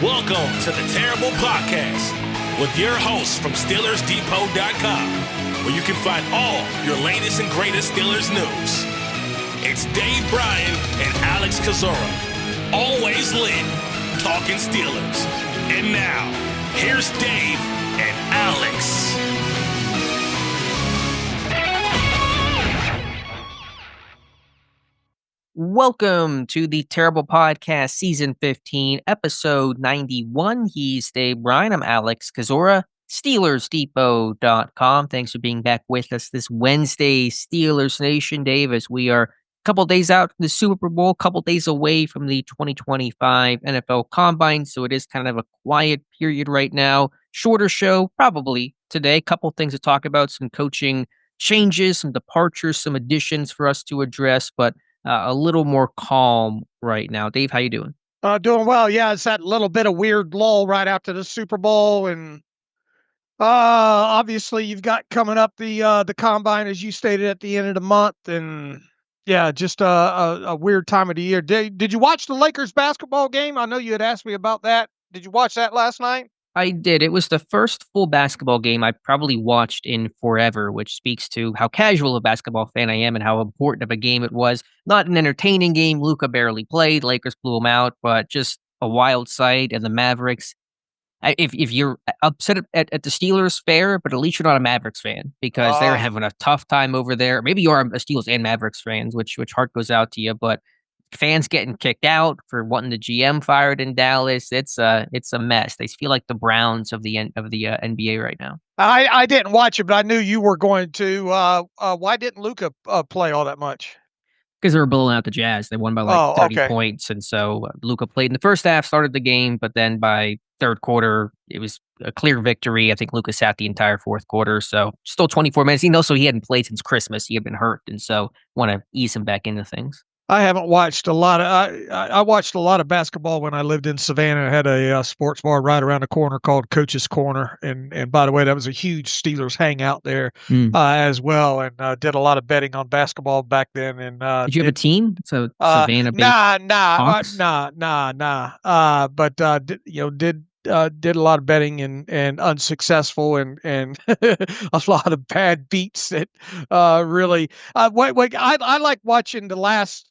Welcome to the Terrible Podcast with your hosts from SteelersDepot.com, where you can find all your latest and greatest Steelers news. It's Dave Bryan and Alex Kozora, always lit, talking Steelers. And now, here's Dave and Alex. Welcome to the Terrible Podcast, Season 15, Episode 91. He's Dave Bryan. I'm Alex Kozora, SteelersDepot.com. Thanks for being back with us this Wednesday, Steelers Nation. Dave, as we are a couple days out from the Super Bowl, a couple days away from the 2025 NFL Combine, so it is kind of a quiet period right now. Shorter show, probably today. A couple things to talk about, some coaching changes, some departures, some additions for us to address, but a little more calm right now. Dave, how you doing? Doing well. Yeah, it's that little bit of weird lull right after the Super Bowl, and obviously you've got coming up the Combine, as you stated, at the end of the month, and yeah, just a weird time of the year. Did you watch the Lakers basketball game? I know you had asked me about that. Did you watch that last night? I did. It was the first full basketball game I probably watched in forever, which speaks to how casual a basketball fan I am and how important of a game it was. Not an entertaining game. Luka barely played. Lakers blew him out, but just a wild sight. And the Mavericks, if you're upset at the Steelers, fair, but at least you're not a Mavericks fan because they're having a tough time over there. Maybe you are a Steelers and Mavericks fans, which heart goes out to you, but fans getting kicked out for wanting the GM fired in Dallas. It's a mess. They feel like the Browns of the NBA right now. I didn't watch it, but I knew you were going to. Why didn't Luka play all that much? Because they were blowing out the Jazz. They won by 30 points. And so Luka played in the first half, started the game, but then by third quarter, it was a clear victory. I think Luka sat the entire fourth quarter. So still 24 minutes. Also, he hadn't played since Christmas. He had been hurt. And so want to ease him back into things. I haven't watched a lot of. I watched a lot of basketball when I lived in Savannah. I had a sports bar right around the corner called Coach's Corner, and by the way, that was a huge Steelers hangout there as well. And did a lot of betting on basketball back then. And did you have a team? So Savannah. Nah. But did a lot of betting and unsuccessful and a lot of bad beats that really. I like watching the last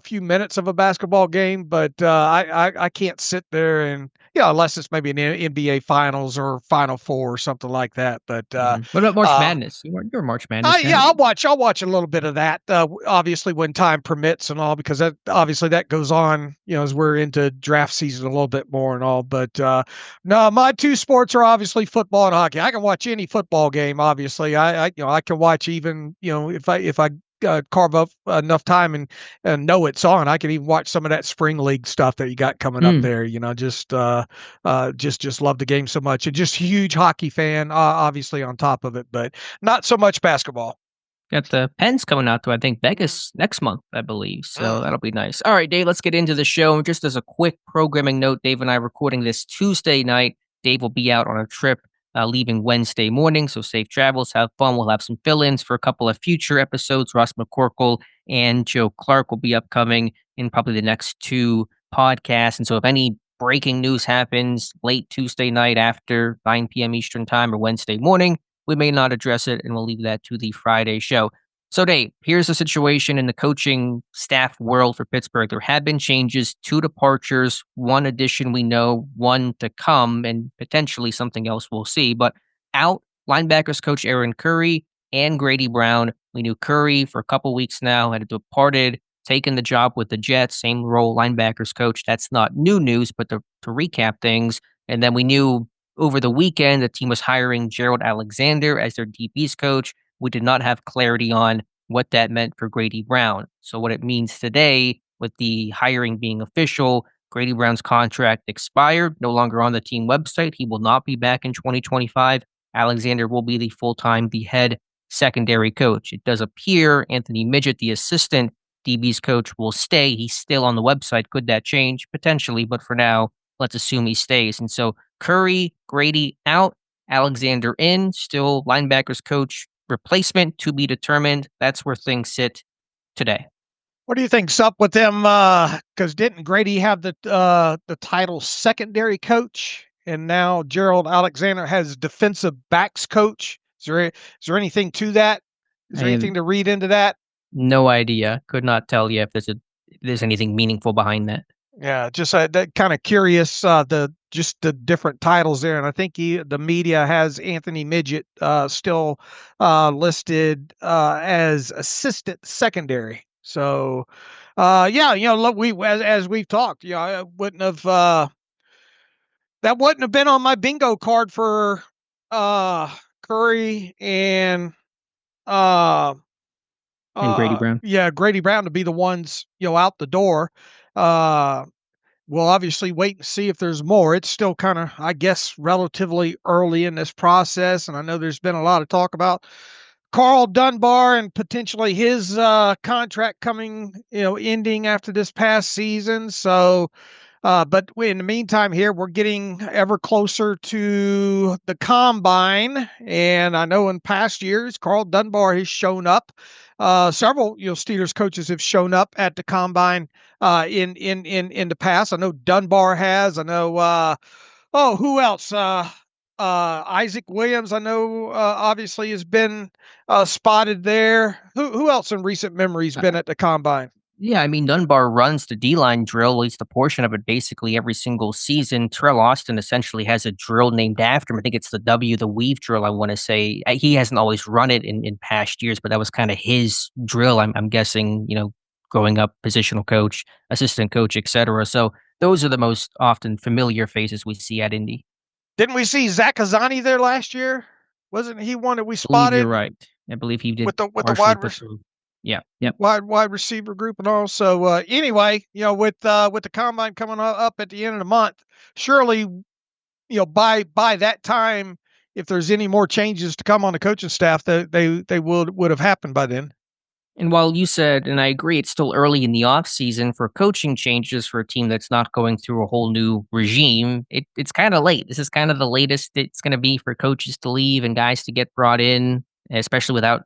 few minutes of a basketball game, but I can't sit there and unless it's maybe an NBA Finals or Final Four or something like that. But what about March Madness? You're March Madness. I'll watch a little bit of that. Obviously, when time permits and all, because that goes on. As we're into draft season a little bit more and all. But no, my two sports are obviously football and hockey. I can watch any football game. Obviously, I can watch even if I carve up enough time and know it's on. I can even watch some of that spring league stuff that you got coming up there. Just love the game so much, and just huge hockey fan, obviously on top of it, but not so much basketball. Got the Pens coming out to, I think, Vegas next month, I believe. So that'll be nice. All right, Dave, let's get into the show. Just as a quick programming note, Dave and I are recording this Tuesday night. Dave will be out on a trip leaving Wednesday morning, so safe travels, have fun. We'll have some fill-ins for a couple of future episodes. Ross McCorkle and Joe Clark will be upcoming in probably the next two podcasts. And so if any breaking news happens late Tuesday night after 9 p.m. Eastern time or Wednesday morning, we may not address it, and we'll leave that to the Friday show. So, Dave, here's the situation in the coaching staff world for Pittsburgh. There have been changes, 2 departures, 1 addition we know, 1 to come, and potentially something else we'll see. But out, linebackers coach Aaron Curry and Grady Brown. We knew Curry for a couple weeks now, had departed, taken the job with the Jets, same role, linebackers coach. That's not new news, but to recap things. And then we knew over the weekend the team was hiring Gerald Alexander as their DBs coach. We did not have clarity on what that meant for Grady Brown. So what it means today with the hiring being official, Grady Brown's contract expired, no longer on the team website. He will not be back in 2025. Alexander will be the head secondary coach. It does appear Anthony Midget, the assistant DB's coach, will stay. He's still on the website. Could that change? Potentially, but for now, let's assume he stays. And so Curry, Grady out, Alexander in, still linebackers coach replacement to be determined. That's where things sit today. What do you think's up with them? Because didn't Grady have the title secondary coach, and now Gerald Alexander has defensive backs coach? Is there anything to that? Is I there have anything to read into that? no idea. Could not tell you if there's anything meaningful behind that. Yeah, just that kind of curious. The different titles there, and I think the media has Anthony Midget still listed as assistant secondary. So, yeah, look, as we've talked, I wouldn't have that wouldn't have been on my bingo card for uh Curry and uh And Grady Brown. yeah, Grady Brown to be the ones out the door. Uh, We'll obviously wait and see if there's more. It's still kind of, I guess, relatively early in this process, and I know there's been a lot of talk about Carl Dunbar and potentially his contract coming, ending after this past season. So, but in the meantime, here we're getting ever closer to the combine, and I know in past years Carl Dunbar has shown up. Several Steelers coaches have shown up at the combine in the past. I know Dunbar has. I know. Who else? Isaac Williams. I know. Obviously, has been spotted there. Who else in recent memory's been at the combine? Yeah, I mean, Dunbar runs the D-line drill, at least a portion of it, basically every single season. Terrell Austin essentially has a drill named after him. I think it's the weave drill, I want to say. He hasn't always run it in past years, but that was kind of his drill, I'm guessing, growing up, positional coach, assistant coach, etc. So those are the most often familiar faces we see at Indy. Didn't we see Zach Kazani there last year? Wasn't he one that we I believe you're spotted right. I believe he did with the partially put through. Yeah, yep. wide receiver group and all? So anyway, with the combine coming up at the end of the month, surely by that time, if there's any more changes to come on the coaching staff, that they would have happened by then. And while you said, and I agree, it's still early in the offseason for coaching changes for a team that's not going through a whole new regime, it's kind of late. This is kind of the latest it's going to be for coaches to leave and guys to get brought in, especially without,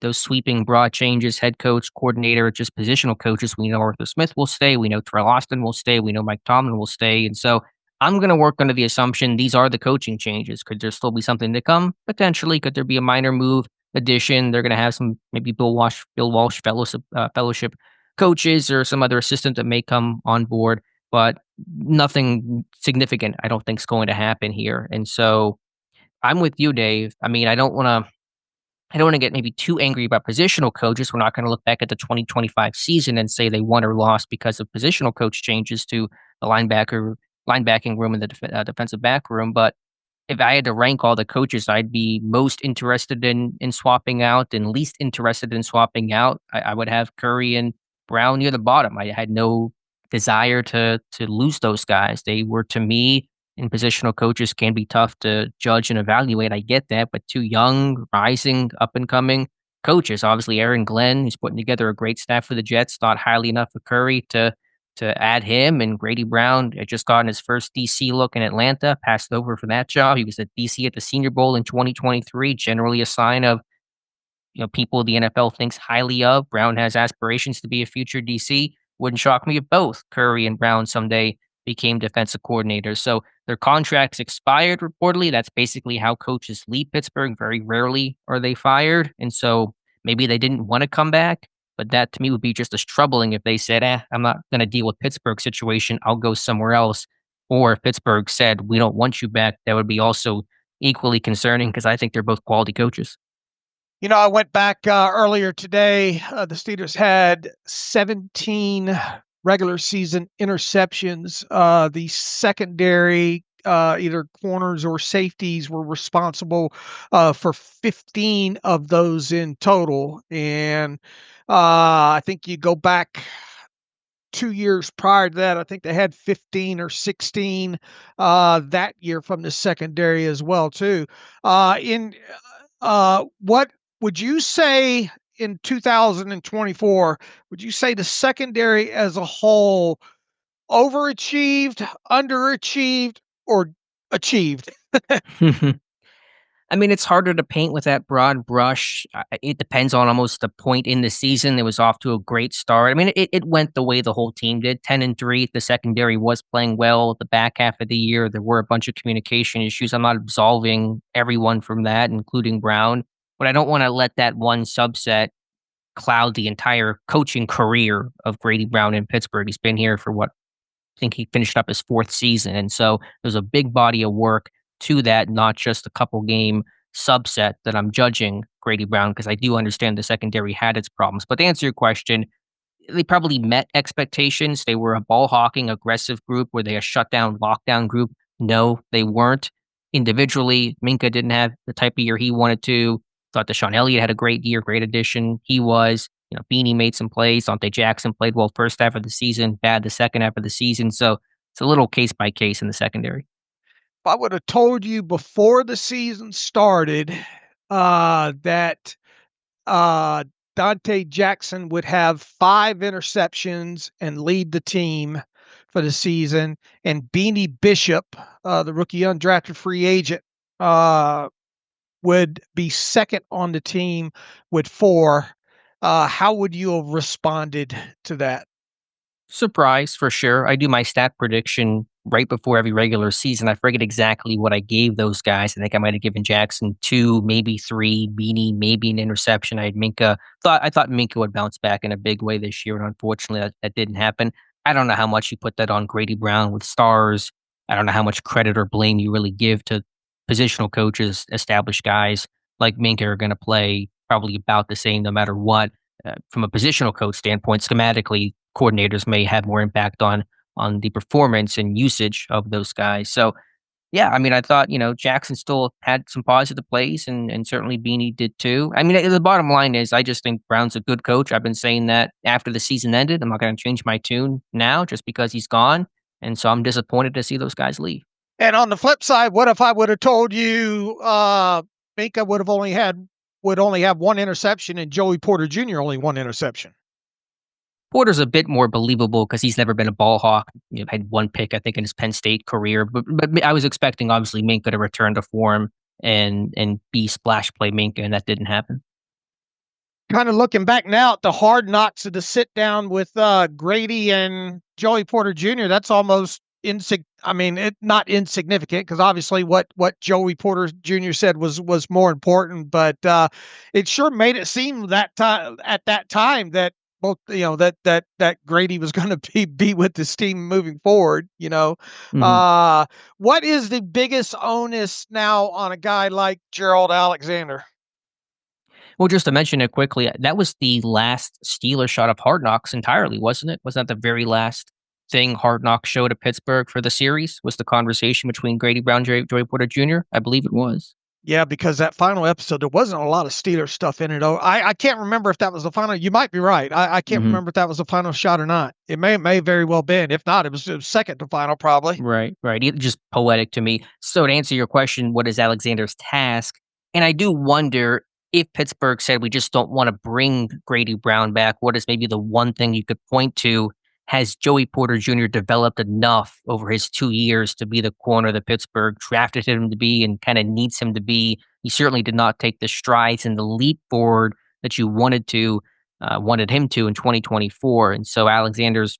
those sweeping broad changes, head coach, coordinator, just positional coaches. We know Arthur Smith will stay. We know Terrell Austin will stay. We know Mike Tomlin will stay. And so I'm going to work under the assumption these are the coaching changes. Could there still be something to come? Potentially. Could there be a minor move? Addition. They're going to have some maybe Bill Walsh fellowship coaches or some other assistant that may come on board, but nothing significant. I don't think is going to happen here. And so I'm with you, Dave. I mean, I don't want to get maybe too angry about positional coaches. We're not going to look back at the 2025 season and say they won or lost because of positional coach changes to the linebacking room and the defensive back room, but if I had to rank all the coaches I'd be most interested in swapping out and least interested in swapping out, I would have Curry and Brown near the bottom. I had no desire to lose those guys. They were to me, and positional coaches can be tough to judge and evaluate. I get that, but two young, rising, up and coming coaches. Obviously, Aaron Glenn, who's putting together a great staff for the Jets, thought highly enough of Curry to add him, and Grady Brown had just gotten his first DC look in Atlanta, passed over for that job. He was at DC at the Senior Bowl in 2023, generally a sign of people the NFL thinks highly of. Brown has aspirations to be a future DC. Wouldn't shock me if both Curry and Brown someday became defensive coordinators. So their contracts expired reportedly. That's basically how coaches leave Pittsburgh. Very rarely are they fired. And so maybe they didn't want to come back. But that to me would be just as troubling if they said, I'm not going to deal with Pittsburgh's situation. I'll go somewhere else. Or if Pittsburgh said, we don't want you back, that would be also equally concerning because I think they're both quality coaches. I went back earlier today. The Steelers had 17 regular season interceptions. The secondary, either corners or safeties, were responsible for 15 of those in total. And I think you go back 2 years prior to that, I think they had 15 or 16 that year from the secondary as well, too. What would you say in 2024? Would you say the secondary as a whole overachieved, underachieved, or achieved? I mean, it's harder to paint with that broad brush. It depends on almost the point in the season. It was off to a great start. I mean, it went the way the whole team did, 10-3. The secondary was playing well. The back half of the year, there were a bunch of communication issues. I'm not absolving everyone from that, including Brown, but I don't want to let that one subset cloud the entire coaching career of Grady Brown in Pittsburgh. He's been here for what I think he finished up his fourth season. And so there's a big body of work to that, not just a couple game subset that I'm judging Grady Brown, because I do understand the secondary had its problems. But to answer your question, they probably met expectations. They were a ball hawking, aggressive group. Were they a shutdown, lockdown group? No, they weren't. Individually, Minka didn't have the type of year he wanted to. Thought Deshaun Elliott had a great year, great addition. He was. Beanie made some plays. Dante Jackson played well first half of the season, bad the second half of the season. So it's a little case by case in the secondary. If I would have told you before the season started that Dante Jackson would have 5 interceptions and lead the team for the season, and Beanie Bishop, the rookie undrafted free agent, would be second on the team with 4, how would you have responded to that? Surprise for sure. I do my stat prediction right before every regular season. I forget exactly what I gave those guys. I think I might have given Jackson 2, maybe 3, Beanie, maybe an interception. I had Minka. I thought Minka would bounce back in a big way this year, and unfortunately that didn't happen. I don't know how much you put that on Grady Brown with stars. I don't know how much credit or blame you really give to positional coaches, established guys like Minka are going to play probably about the same no matter what. From a positional coach standpoint, schematically, coordinators may have more impact on the performance and usage of those guys. So, yeah, I mean, I thought, Jackson still had some positive plays and certainly Beanie did too. I mean, the bottom line is I just think Brown's a good coach. I've been saying that after the season ended. I'm not going to change my tune now just because he's gone. And so I'm disappointed to see those guys leave. And on the flip side, what if I would have told you Minka would only have 1 interception and Joey Porter Jr. only 1 interception? Porter's a bit more believable because he's never been a ball hawk. Had 1 pick, I think, in his Penn State career. But I was expecting, obviously, Minka to return to form and be splash play Minka, and that didn't happen. Kind of looking back now at the hard knocks of the sit down with Grady and Joey Porter Jr., that's almost not insignificant, because obviously what Joey Porter Jr. said was more important, but it sure made it seem at that time that both that Grady was going to be with this team moving forward. Mhm. What is the biggest onus now on a guy like Gerald Alexander? Well, just to mention it quickly, that was the last Steelers shot of Hard Knocks entirely, wasn't it? Was that the very last thing Hard Knocks showed at Pittsburgh for the series? Was the conversation between Grady Brown, Joey Porter Jr.? I believe it was. Yeah, because that final episode, there wasn't a lot of Steelers stuff in it. Oh, I can't remember if that was the final. You might be right. I can't Mhm. remember if that was the final shot or not. It may very well been. If not, it was second to final, probably. Right, right. Just poetic to me. So to answer your question, what is Alexander's task? And I do wonder if Pittsburgh said we just don't want to bring Grady Brown back, what is maybe the one thing you could point to? Has Joey Porter Jr. developed enough over his 2 years to be the corner that Pittsburgh drafted him to be and kind of needs him to be? He certainly did not take the strides and the leap forward that you wanted him to in 2024. And so Alexander's,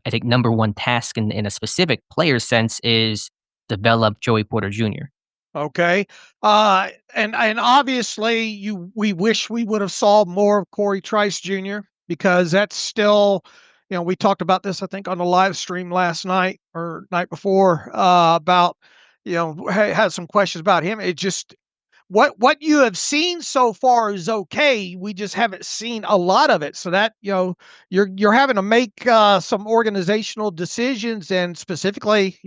I think, number one task in a specific player sense is develop Joey Porter Jr. Okay. And obviously we wish we would have saw more of Corey Trice Jr., because that's still, we talked about this, I think, on the live stream last night or night before, about, had some questions about him. It just, what you have seen so far is okay. We just haven't seen a lot of it. So that, you're having to make some organizational decisions, and specifically,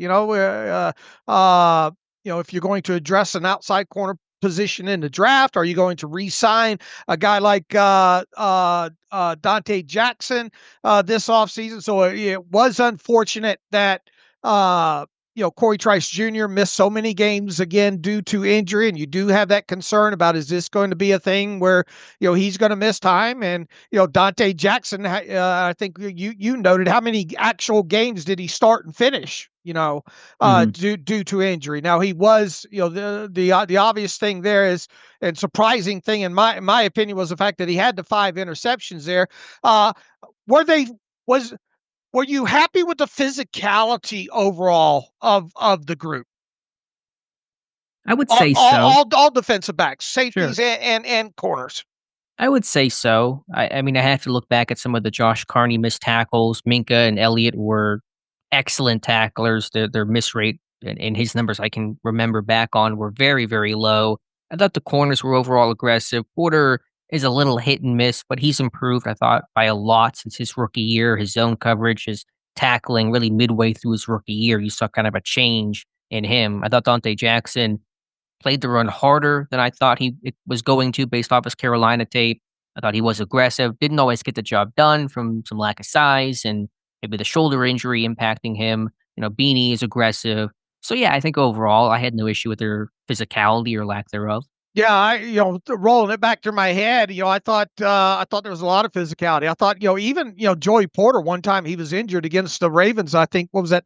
if you're going to address an outside corner position in the draft, are you going to re-sign a guy like Dante Jackson this offseason? So it was unfortunate that Corey Trice Jr. missed so many games again due to injury, and you do have that concern about, is this going to be a thing where he's going to miss time? And Dante Jackson, I think you noted, how many actual games did he start and finish? Due to injury. Now he was, the obvious thing there is, and surprising thing in my opinion, was the fact that he had the 5 interceptions there. Were you happy with the physicality overall of the group? I would say so. All defensive backs, safeties, Sure. and corners. I would say so. I mean, I have to look back at some of the Josh Carney missed tackles. Minka and Elliott were excellent tacklers. Their miss rate and his numbers I can remember back on were very, very low. I thought the corners were overall aggressive. Porter is a little hit and miss, but he's improved, I thought, by a lot since his rookie year. His zone coverage, his tackling, really midway through his rookie year, you saw kind of a change in him. I thought Dante Jackson played the run harder than I thought it was going to based off his Carolina tape. I thought he was aggressive, didn't always get the job done from some lack of size and maybe the shoulder injury impacting him. Beanie is aggressive. So yeah, I think overall I had no issue with their physicality or lack thereof. Yeah, rolling it back through my head, I thought there was a lot of physicality. I thought, even Joey Porter, one time he was injured against the Ravens. I think, what was that,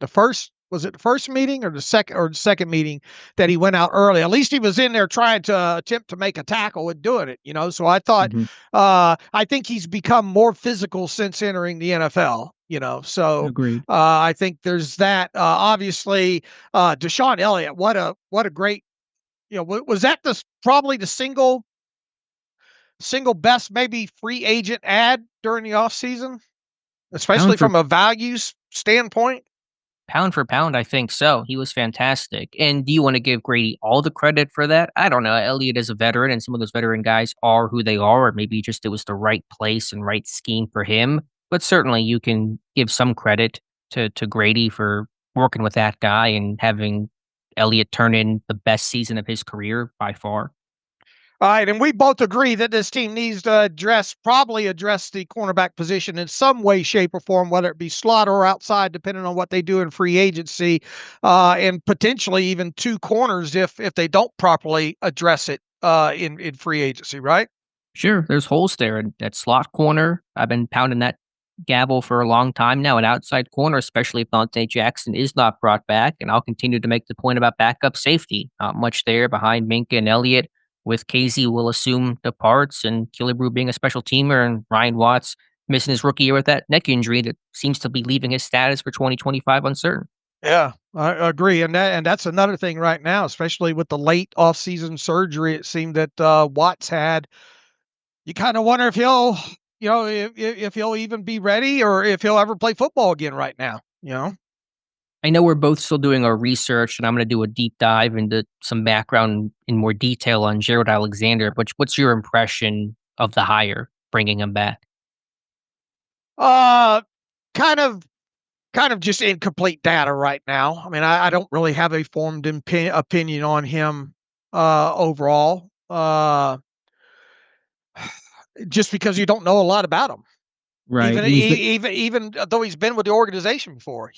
was it the first meeting or the second meeting that he went out early? At least he was in there trying to attempt to make a tackle and doing it. So I thought, I think he's become more physical since entering the NFL. So Agreed. I think there's that. Obviously, Deshaun Elliott, what a great. Was that probably the single best maybe free agent ad during the offseason, especially from a values standpoint? Pound for pound, I think so. He was fantastic. And do you want to give Grady all the credit for that? I don't know. Elliott is a veteran, and some of those veteran guys are who they are, or maybe just it was the right place and right scheme for him. But certainly you can give some credit to Grady for working with that guy and having Elliott turn in the best season of his career by far. All right, and we both agree that this team needs to probably address the cornerback position in some way, shape, or form, whether it be slot or outside, depending on what they do in free agency, and potentially even 2 corners if they don't properly address it in free agency, right? Sure, there's holes there in that slot corner. I've been pounding that gavel for a long time now. An outside corner, especially if Dante Jackson is not brought back, and I'll continue to make the point about backup safety. Not much there behind Minka and Elliott. With Casey will assume the parts, and Killebrew being a special teamer, and Ryan Watts missing his rookie year with that neck injury that seems to be leaving his status for 2025 uncertain. Yeah, I agree, and that's another thing right now, especially with the late offseason surgery. It seemed that Watts had. You kind of wonder if he'll, if he'll even be ready or if he'll ever play football again right now. I know we're both still doing our research, and I'm going to do a deep dive into some background in more detail on Gerald Alexander. But what's your impression of the hire, bringing him back? Kind of just incomplete data right now. I mean, I don't really have a formed opinion on him overall. Just because you don't know a lot about him, Right? Even though he's been with the organization before,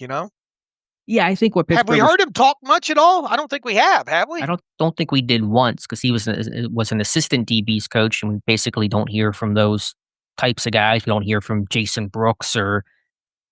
Yeah, I think what Pittsburgh have we heard him talk much at all? I don't think we have we? I don't think we did once because he was an assistant DB's coach, and we basically don't hear from those types of guys. We don't hear from Jason Brooks or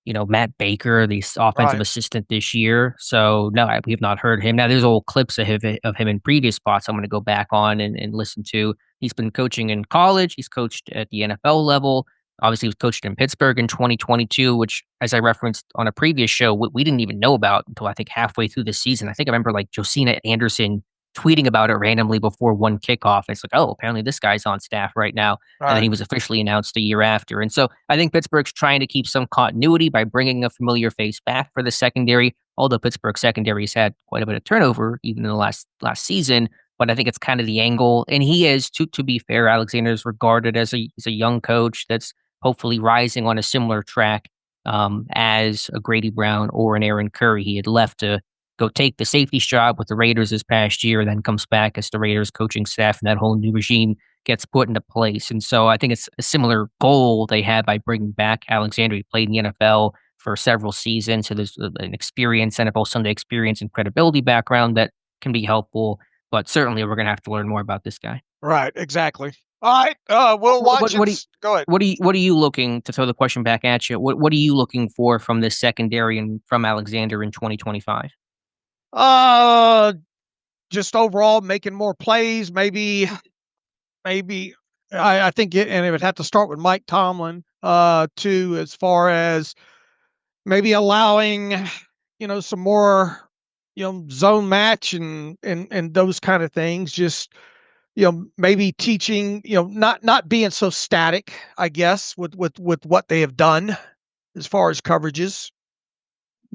Matt Baker, the offensive assistant this year. So no, we have not heard him. Now there's old clips of him in previous spots I'm going to go back on and listen to. He's been coaching in college. He's coached at the NFL level. Obviously, he was coached in Pittsburgh in 2022, which, as I referenced on a previous show, we didn't even know about until I think halfway through the season. I think I remember like Josina Anderson tweeting about it randomly before one kickoff. It's like, oh, apparently this guy's on staff right now. And then he was officially announced a year after. And so I think Pittsburgh's trying to keep some continuity by bringing a familiar face back for the secondary, although Pittsburgh secondary's had quite a bit of turnover even in the last season. But I think it's kind of the angle. And he is, to be fair, Alexander is regarded as a young coach that's hopefully rising on a similar track as a Grady Brown or an Aaron Curry. He had left to go take the safety's job with the Raiders this past year, then comes back as the Raiders coaching staff, and that whole new regime gets put into place. And so I think it's a similar goal they had by bringing back Alexander. He played in the NFL for several seasons. So there's an experience, NFL Sunday experience and credibility background that can be helpful. But certainly we're going to have to learn more about this guy. Right, exactly. All right, we'll What, watch what, it. what, do you, Go ahead. what are you looking to throw the question back at you? What are you looking for from this secondary and from Alexander in 2025? Uh, just overall making more plays, maybe I think and it would have to start with Mike Tomlin, too, as far as maybe allowing, some more, zone match and those kind of things. Just, maybe teaching, not being so static, I guess, with what they have done as far as coverages.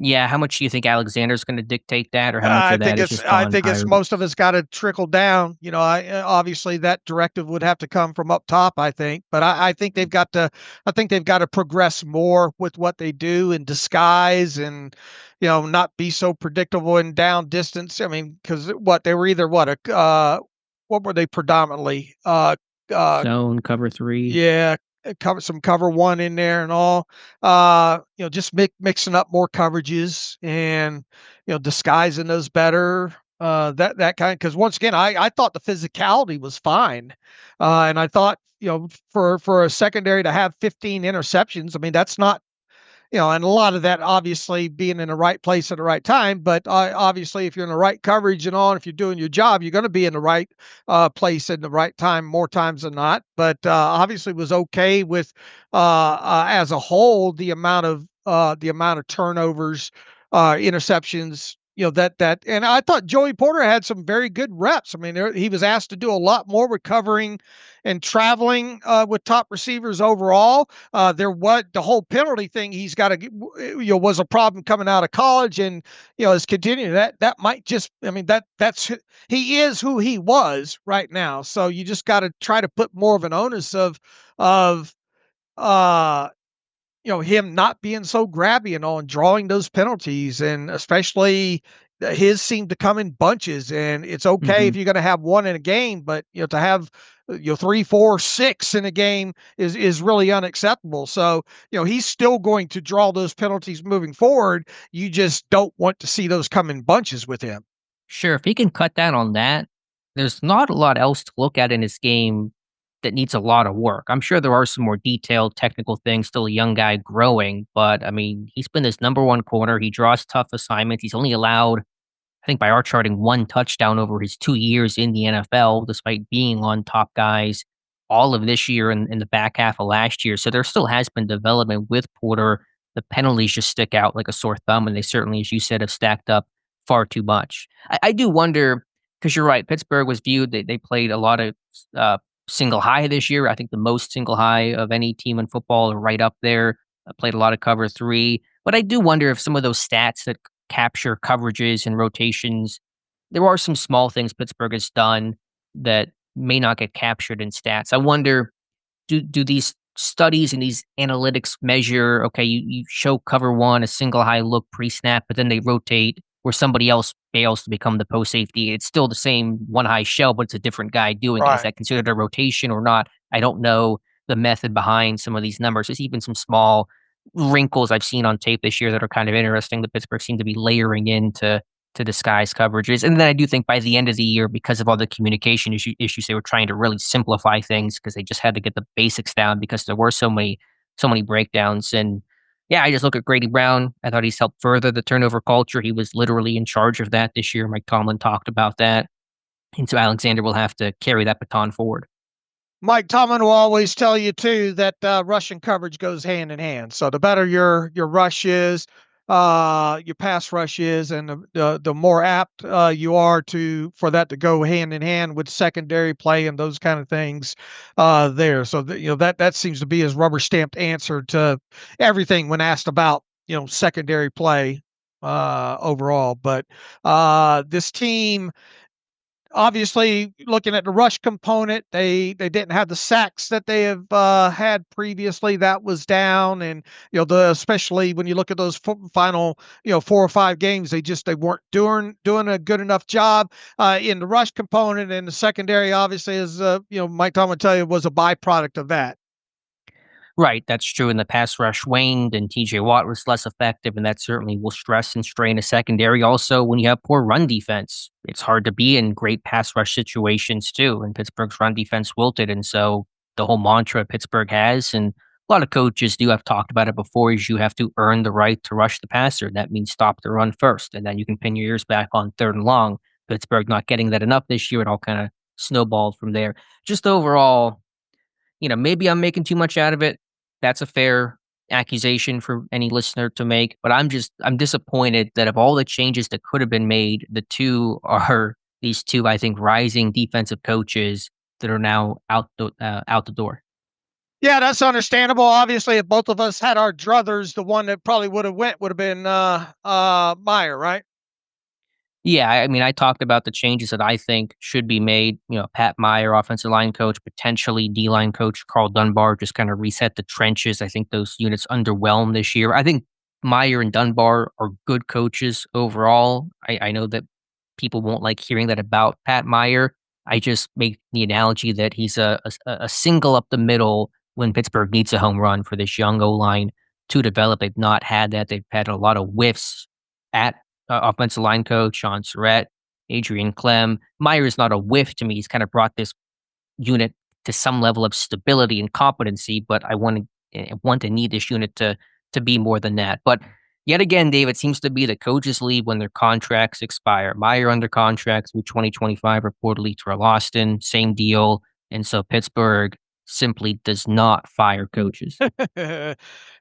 Yeah, how much do you think Alexander's going to dictate that, or how much I of that think is it's just I on think it's higher most of ups? it's got to trickle down. Obviously that directive would have to come from up top, I think, but I think they've got to progress more with what they do in disguise and, not be so predictable in down distance. I mean, because what they were either what were they predominantly? Uh, Zone, cover three. yeah, cover some cover one in there and all. Just mixing up more coverages and disguising those better. That kind, because once again, I thought the physicality was fine, and I thought for a secondary to have 15 interceptions, I mean that's not, and a lot of that obviously being in the right place at the right time. But obviously, if you're in the right coverage and all, if you're doing your job, you're going to be in the right place in the right time more times than not. But obviously, was okay with as a whole the amount of turnovers, interceptions. And I thought Joey Porter had some very good reps. I mean, he was asked to do a lot more recovering and traveling with top receivers overall. There was the whole penalty thing. He's got to, was a problem coming out of college, and is continuing. That might just, I mean, he is who he was right now. So you just got to try to put more of an onus of uh him not being so grabby and all and drawing those penalties, and especially his seem to come in bunches. And it's okay Hmm. if you're going to have one in a game, but to have 3, 4, 6 in a game is really unacceptable. So he's still going to draw those penalties moving forward. You just don't want to see those come in bunches with him. Sure, if he can cut down on that, there's not a lot else to look at in his game that needs a lot of work. I'm sure there are some more detailed technical things, still a young guy growing, but I mean, he's been this number one corner. He draws tough assignments. He's only allowed, I think by our charting, one touchdown over his 2 years in the NFL, despite being on top guys all of this year and in the back half of last year. So there still has been development with Porter. The penalties just stick out like a sore thumb, and they certainly, as you said, have stacked up far too much. I do wonder, because you're right, Pittsburgh was viewed, they played a lot of uh, single high this year. I think the most single high of any team in football, are right up there. Played a lot of cover three. But I do wonder if some of those stats that capture coverages and rotations, there are some small things Pittsburgh has done that may not get captured in stats. I wonder, do these studies and these analytics measure, okay, you show cover one, a single high look pre-snap, but then they rotate where somebody else fails to become the post safety. It's still the same one high shell, but it's a different guy doing it. Is Right. that considered a rotation or not? I don't know the method behind some of these numbers. There's even some small wrinkles I've seen on tape this year that are kind of interesting that Pittsburgh seemed to be layering in to disguise coverages. And then I do think by the end of the year, because of all the communication issues, they were trying to really simplify things because they just had to get the basics down because there were so many breakdowns. And yeah, I just look at Grady Brown. I thought he's helped further the turnover culture. He was literally in charge of that this year. Mike Tomlin talked about that. And so Alexander will have to carry that baton forward. Mike Tomlin will always tell you too that rush and coverage goes hand in hand. So the better your rush is, your pass rush is, and the more apt you are to for that to go hand in hand with secondary play and those kind of things there. So that seems to be his rubber stamped answer to everything when asked about secondary play overall. But this team, obviously, looking at the rush component, they didn't have the sacks that they have had previously. That was down, and especially when you look at those final 4 or 5 games, they weren't doing a good enough job in the rush component, and the secondary obviously is Mike Tomlin tell you was a byproduct of that. Right, that's true, and the pass rush waned, and TJ Watt was less effective, and that certainly will stress and strain a secondary. Also, when you have poor run defense, it's hard to be in great pass rush situations too, and Pittsburgh's run defense wilted, and so the whole mantra Pittsburgh has, and a lot of coaches do have talked about it before, is you have to earn the right to rush the passer. That means stop the run first, and then you can pin your ears back on 3rd and long. Pittsburgh not getting that enough this year, it all kinda snowballed from there. Just overall, maybe I'm making too much out of it. That's a fair accusation for any listener to make, but I'm disappointed that of all the changes that could have been made, the two are these two, I think, rising defensive coaches that are now out the door. Yeah, that's understandable. Obviously, if both of us had our druthers, the one that probably would have been Meyer, right? Yeah, I mean, I talked about the changes that I think should be made. Pat Meyer, offensive line coach, potentially D line coach Carl Dunbar, just kind of reset the trenches. I think those units underwhelmed this year. I think Meyer and Dunbar are good coaches overall. I know that people won't like hearing that about Pat Meyer. I just make the analogy that he's a single up the middle when Pittsburgh needs a home run for this young O line to develop. They've not had that. They've had a lot of whiffs at offensive line coach Sean Surratt, Adrian Clem. Meyer is not a whiff to me. He's kind of brought this unit to some level of stability and competency, but I want to need this unit to be more than that. But yet again, Dave, it seems to be that coaches leave when their contracts expire. Meyer under contract through 2025, reportedly Terrell Austin, same deal. And so Pittsburgh simply does not fire coaches.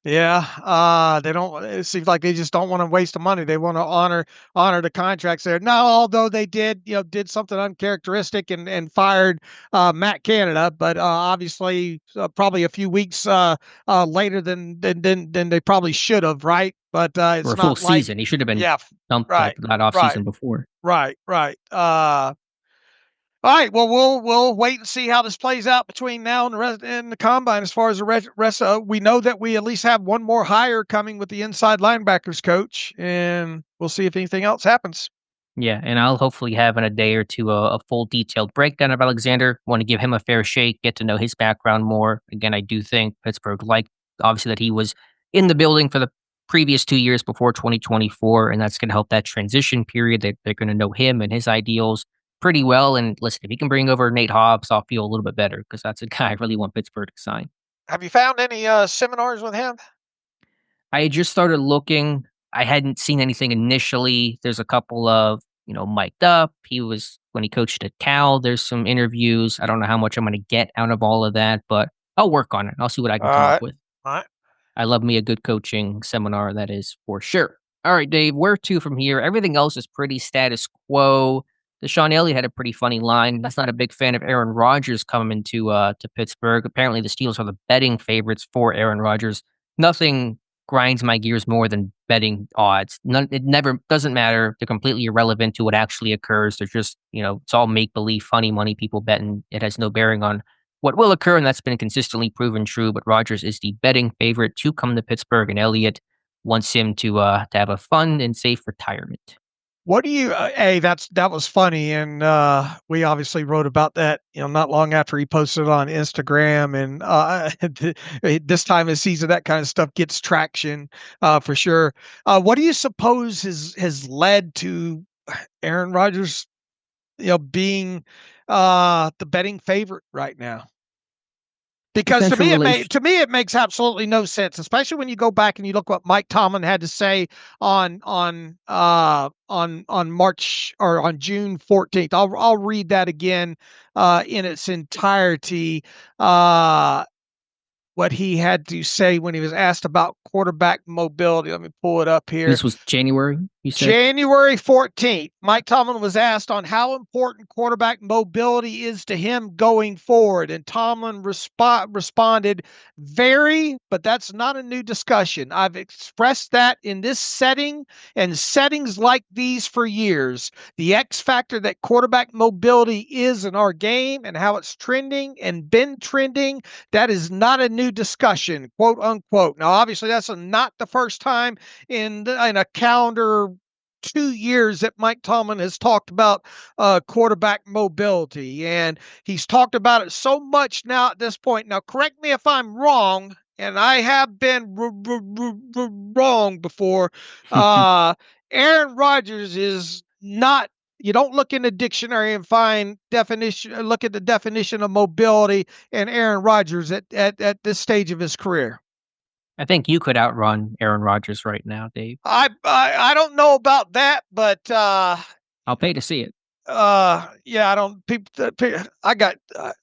Yeah, they don't. It seems like they just don't want to waste the money. They want to honor the contracts there. Now, although they did something uncharacteristic and fired Matt Canada, but obviously probably a few weeks later than they probably should have, right? But For it's a full not like season. He should have been yeah, dumped right, that right, offseason before. right. All right. Well, we'll wait and see how this plays out between now and the rest and the combine. As far as the rest, we know that we at least have one more hire coming with the inside linebackers coach, and we'll see if anything else happens. Yeah, and I'll hopefully have in a day or two a full detailed breakdown of Alexander. Want to give him a fair shake, get to know his background more. Again, I do think Pittsburgh liked obviously that he was in the building for the previous 2 years before 2024, and that's going to help that transition period. They're going to know him and his ideals pretty well. And listen, if he can bring over Nate Hobbs, I'll feel a little bit better because that's a guy I really want Pittsburgh to sign. Have you found any seminars with him? I had just started looking. I hadn't seen anything initially. There's a couple of, mic'd up. He was when he coached at Cal. There's some interviews. I don't know how much I'm going to get out of all of that, but I'll work on it. I'll see what I All can come up right. with. All right. I love me a good coaching seminar, that is for sure. All right, Dave, where to from here? Everything else is pretty status quo. Deshaun Elliott had a pretty funny line. That's not a big fan of Aaron Rodgers coming to Pittsburgh. Apparently, the Steelers are the betting favorites for Aaron Rodgers. Nothing grinds my gears more than betting odds. It never doesn't matter. They're completely irrelevant to what actually occurs. They're just, it's all make believe, funny money people betting. It has no bearing on what will occur, and that's been consistently proven true. But Rodgers is the betting favorite to come to Pittsburgh, and Elliott wants him to have a fun and safe retirement. What do you? Hey, that was funny, and we obviously wrote about that. Not long after he posted it on Instagram, and this time of season, that kind of stuff gets traction for sure. What do you suppose has led to Aaron Rodgers, being the betting favorite right now? Because to me it makes absolutely no sense, especially when you go back and you look what Mike Tomlin had to say on March or on June 14th. I'll read that again in its entirety. What he had to say when he was asked about quarterback mobility. Let me pull it up here. This was January, you said? January 14th, Mike Tomlin was asked on how important quarterback mobility is to him going forward, and Tomlin responded, very, but that's not a new discussion. I've expressed that in this setting and settings like these for years. The X factor that quarterback mobility is in our game and how it's trending and been trending, that is not a new discussion, quote unquote. Now, obviously, that's not the first time in a calendar 2 years that Mike Tomlin has talked about quarterback mobility, and he's talked about it so much now at this point. Now, correct me if I'm wrong, and I have been wrong before. Aaron Rodgers is not. You don't look in the dictionary and find definition. Look at the definition of mobility and Aaron Rodgers at this stage of his career. I think you could outrun Aaron Rodgers right now, Dave. I don't know about that, but I'll pay to see it. yeah, I don't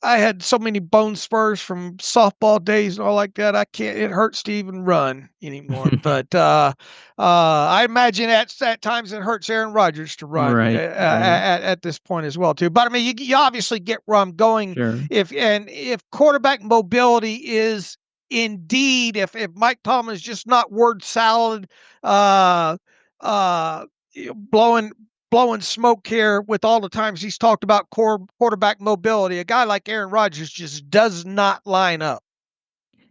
I had so many bone spurs from softball days and all like that. I can't, it hurts to even run anymore. But I imagine at times it hurts Aaron Rodgers to run Right. at this point as well too. But I mean, you obviously get where I'm going. Sure. If quarterback mobility is indeed, if Mike Tomlin is just not word salad, blowing smoke here with all the times he's talked about quarterback mobility, a guy like Aaron Rodgers just does not line up.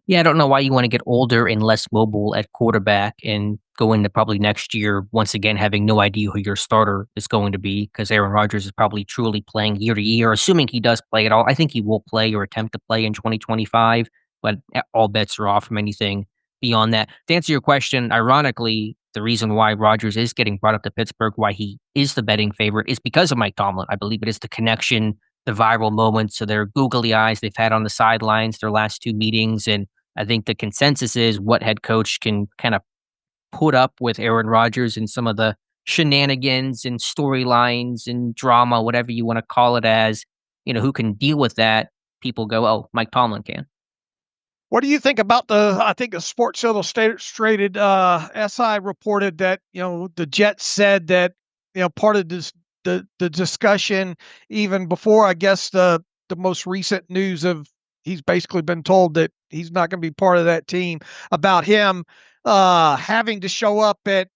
Yeah, I don't know why you want to get older and less mobile at quarterback and go into probably next year once again having no idea who your starter is going to be, because Aaron Rodgers is probably truly playing year to year, assuming he does play at all. I think he will play or attempt to play in 2025, but all bets are off from anything beyond that. To answer your question, ironically, the reason why Rodgers is getting brought up to Pittsburgh, why he is the betting favorite, is because of Mike Tomlin. I believe it is the connection, the viral moments, so their googly eyes they've had on the sidelines their last two meetings. And I think the consensus is what head coach can kind of put up with Aaron Rodgers and some of the shenanigans and storylines and drama, whatever you want to call it as, who can deal with that. People go, oh, Mike Tomlin can. What do you think about I think a Sports Illustrated SI reported that, the Jets said that, part of the discussion, even before, I guess, the most recent news of he's basically been told that he's not going to be part of that team, about him having to show up at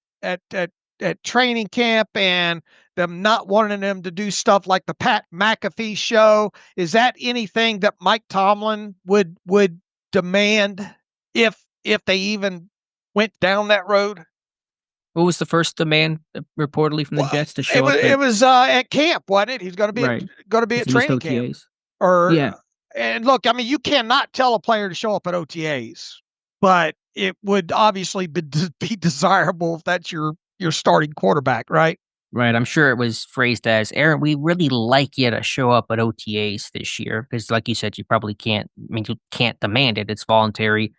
training camp and them not wanting them to do stuff like the Pat McAfee show. Is that anything that Mike Tomlin would demand if they even went down that road? What was the first demand reportedly from the Jets to show up? It was at camp, wasn't it? He's going to be at training camp. Or yeah. And look, I mean, you cannot tell a player to show up at OTAs, but it would obviously be desirable if that's your starting quarterback, right? Right. I'm sure it was phrased as, Aaron, we really like you to show up at OTAs this year. Because like you said, you probably can't, you can't demand it. It's voluntary.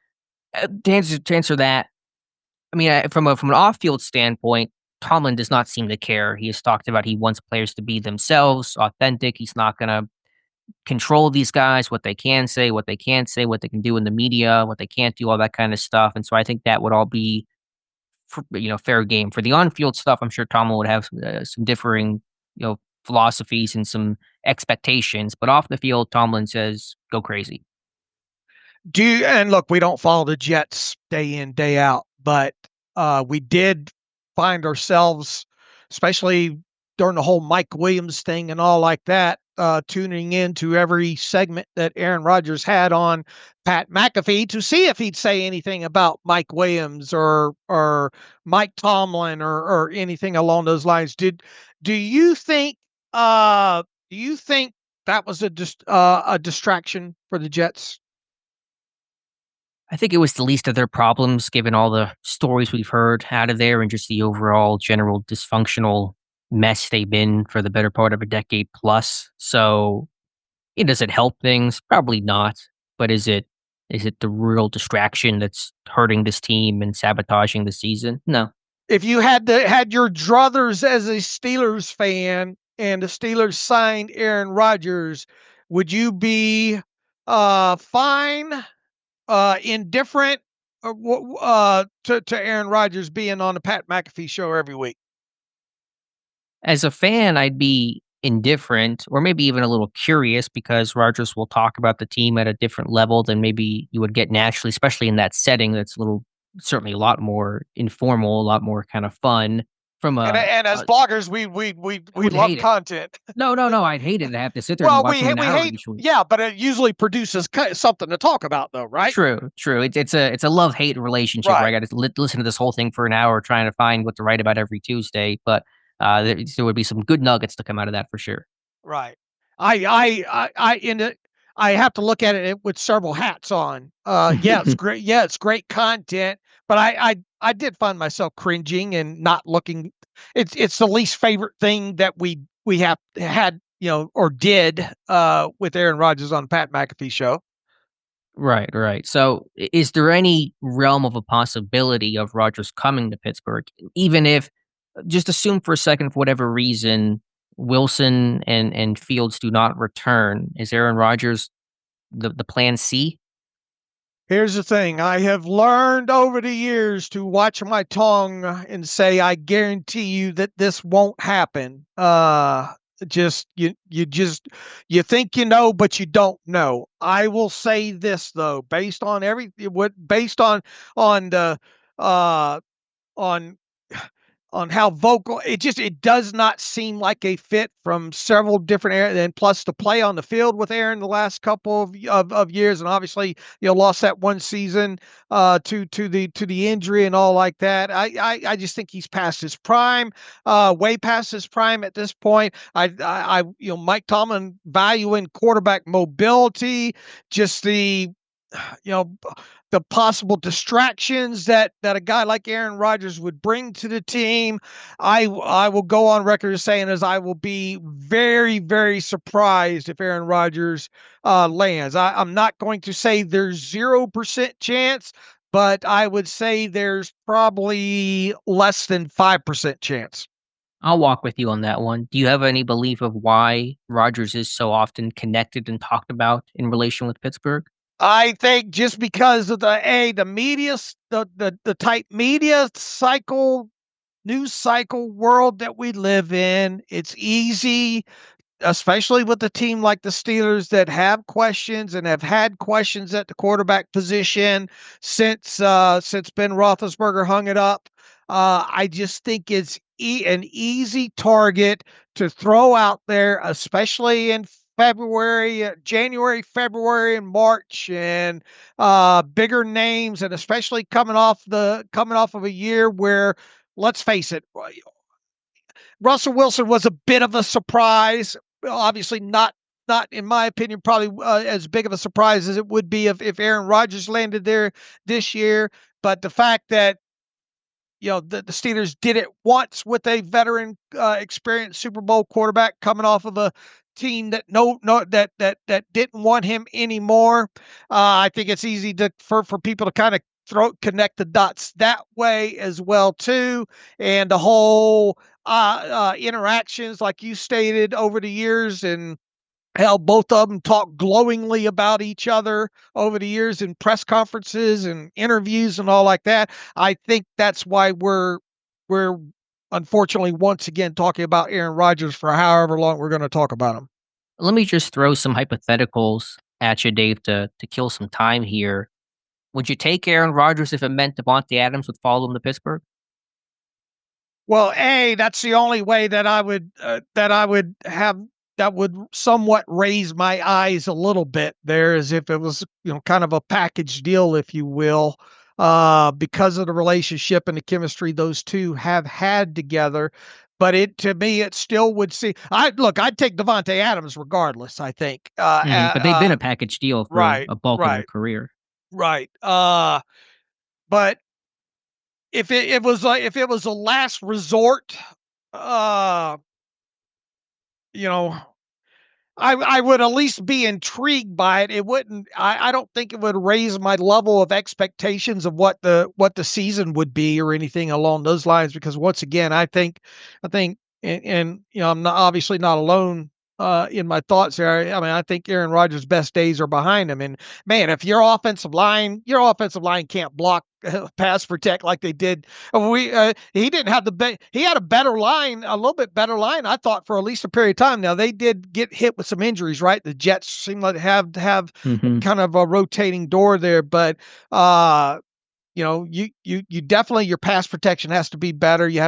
To answer that, I mean, from an off-field standpoint, Tomlin does not seem to care. He has talked about he wants players to be themselves, authentic. He's not going to control these guys, what they can say, what they can't say, what they can do in the media, what they can't do, all that kind of stuff. And so I think that would all be, fair game. For the on-field stuff, I'm sure Tomlin would have some differing, philosophies and some expectations. But off the field, Tomlin says, go crazy. And look, we don't follow the Jets day in, day out, but we did find ourselves, especially during the whole Mike Williams thing and all like that, tuning into every segment that Aaron Rodgers had on Pat McAfee to see if he'd say anything about Mike Williams or Mike Tomlin or anything along those lines. Do you think that was a distraction for the Jets? I think it was the least of their problems, given all the stories we've heard out of there and just the overall general dysfunctional mess they've been for the better part of a decade plus. So, does it help things? Probably not. But is it the real distraction that's hurting this team and sabotaging the season? No. If you had your druthers as a Steelers fan and the Steelers signed Aaron Rodgers, would you be fine, indifferent to Aaron Rodgers being on the Pat McAfee show every week? As a fan, I'd be indifferent or maybe even a little curious, because Rodgers will talk about the team at a different level than maybe you would get naturally, especially in that setting that's certainly a lot more informal, a lot more kind of fun. And as bloggers, we love content. No, I'd hate it to have to sit there and watch an hour each week. Yeah, but it usually produces something to talk about, though, right? True. It's a love-hate relationship. Right. Where I got to listen to this whole thing for an hour trying to find what to write about every Tuesday. But there would be some good nuggets to come out of that for sure. Right. I I have to look at it with several hats on. Yeah, it's great. Yeah, it's great content, but I did find myself cringing and not looking. It's the least favorite thing that we have had, or did with Aaron Rodgers on the Pat McAfee show. Right, right. So, is there any realm of a possibility of Rodgers coming to Pittsburgh, even if just assume for a second, for whatever reason, Wilson and Fields do not return? Is Aaron Rodgers the plan C? Here's the thing. I have learned over the years to watch my tongue and say, I guarantee you that this won't happen. Just you think you know, but you don't know. I will say this though, based on based on the uh on how vocal it does not seem like a fit from several different areas, and plus to play on the field with Aaron the last couple of years, and obviously lost that one season to the injury and all like that. I just think he's past his prime, way past his prime at this point. Mike Tomlin valuing quarterback mobility, just you know the possible distractions that a guy like Aaron Rodgers would bring to the team. I will go on record as saying as I will be very, very surprised if Aaron Rodgers lands. I'm not going to say there's 0% chance, but I would say there's probably less than 5% chance. I'll walk with you on that one. Do you have any belief of why Rodgers is so often connected and talked about in relation with Pittsburgh? I think just because of the media, the type media cycle, news cycle world that we live in, it's easy, especially with a team like the Steelers that have questions and have had questions at the quarterback position since Ben Roethlisberger hung it up. I just think it's an easy target to throw out there, especially in February, January, February, and March, and bigger names, and especially coming off of a year where, let's face it, Russell Wilson was a bit of a surprise. Obviously, not in my opinion, probably as big of a surprise as it would be if Aaron Rodgers landed there this year. But the fact that the Steelers did it once with a veteran, experienced Super Bowl quarterback coming off of a team that that didn't want him anymore. I think it's easy for people to kind of connect the dots that way as well too, and the whole interactions like you stated over the years, and hell, both of them talk glowingly about each other over the years in press conferences and interviews and all like that. I think that's why we're unfortunately once again talking about Aaron Rodgers for however long we're going to talk about him. Let me just throw some hypotheticals at you, Dave, to kill some time here. Would you take Aaron Rodgers if it meant Devontae Adams would follow him to Pittsburgh? Well, that's the only way that I would have that would somewhat raise my eyes a little bit there, as if it was, kind of a package deal, if you will, because of the relationship and the chemistry those two have had together. But to me, it still would see. I'd take Devontae Adams regardless. I think, But they've been a package deal for right, a bulk of their right, career. right. But if it was a last resort, uh, you know, I would at least be intrigued by it. It wouldn't. I don't think it would raise my level of expectations of what the season would be or anything along those lines. Because once again, I think, and I'm not obviously not alone in my thoughts there. I mean, I think Aaron Rodgers' best days are behind him. And man, if your offensive line can't block, pass protect like they did, he didn't have he had a little bit better line, I thought, for at least a period of time. Now they did get hit with some injuries, right? The Jets seem like to have kind of a rotating door there, but you definitely, your pass protection has to be better. You'll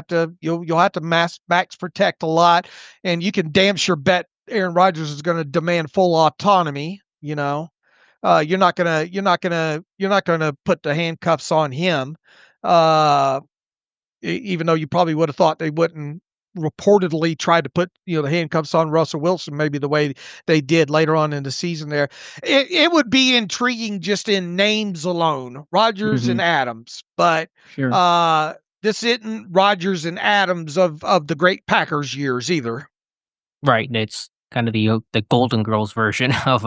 have to max protect a lot, and you can damn sure bet Aaron Rodgers is going to demand full autonomy. You're not gonna put the handcuffs on him, even though you probably would have thought they wouldn't reportedly tried to put the handcuffs on Russell Wilson, maybe the way they did later on in the season. There, it would be intriguing just in names alone, Rodgers and Adams, but Sure. this isn't Rodgers and Adams of the great Packers years either. Right. It's kind of the Golden Girls version of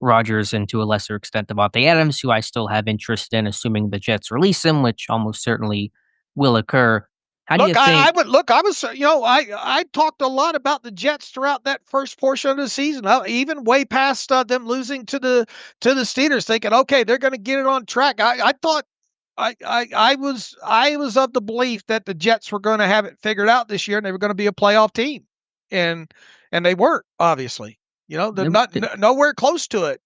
Rodgers, and to a lesser extent Devontae Adams, who I still have interest in, assuming the Jets release him, which almost certainly will occur. How do you Look, think? I would look. I was, I talked a lot about the Jets throughout that first portion of the season, even way past them losing to the Steelers, thinking, okay, they're going to get it on track. I thought, I was of the belief that the Jets were going to have it figured out this year, and they were going to be a playoff team, and they weren't. Obviously, they're not nowhere close to it.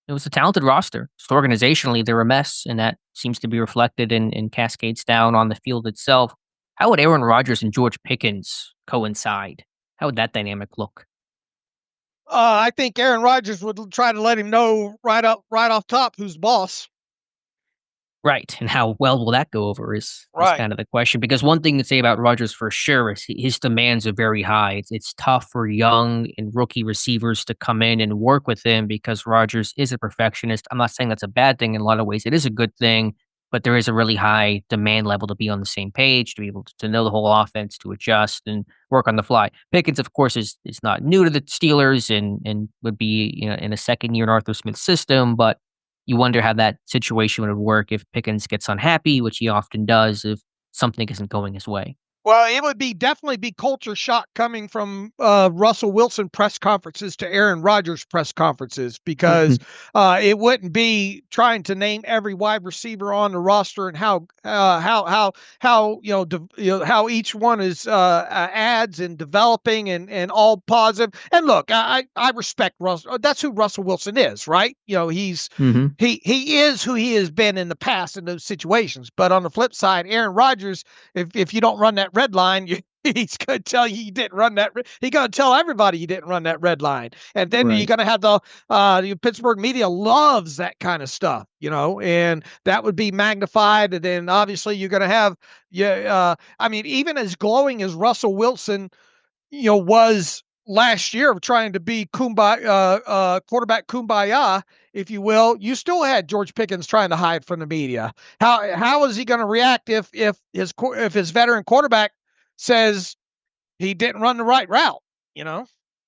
It was a talented roster. Just organizationally, they're a mess, and that seems to be reflected in cascades down on the field itself. How would Aaron Rodgers and George Pickens coincide? How would that dynamic look? I think Aaron Rodgers would try to let him know right off top who's boss. Right, and how well will that go over is Right. kind of the question. Because one thing to say about Rodgers for sure is his demands are very high. It's tough for young and rookie receivers to come in and work with him because Rodgers is a perfectionist. I'm not saying that's a bad thing. In a lot of ways, it is a good thing, but there is a really high demand level to be on the same page, to be able to know the whole offense, to adjust and work on the fly. Pickens, of course, is not new to the Steelers and would be in a second year in Arthur Smith's system, but you wonder how that situation would work if Pickens gets unhappy, which he often does if something isn't going his way. Well, it would definitely be culture shock coming from Russell Wilson press conferences to Aaron Rodgers press conferences, because it wouldn't be trying to name every wide receiver on the roster and how how each one is adds and developing and all positive. And look, I respect Russell. That's who Russell Wilson is, right? He's he is who he has been in the past in those situations. But on the flip side, Aaron Rodgers, if you don't run that red line, he's going to tell you didn't run that. He's going to tell everybody you didn't run that red line, and then you're going to have the Pittsburgh media loves that kind of stuff, and that would be magnified. And then obviously you're going to have, I mean, even as glowing as Russell Wilson, was last year of trying to be quarterback kumbaya, if you will, you still had George Pickens trying to hide from the media. How is he going to react if his veteran quarterback says he didn't run the right route?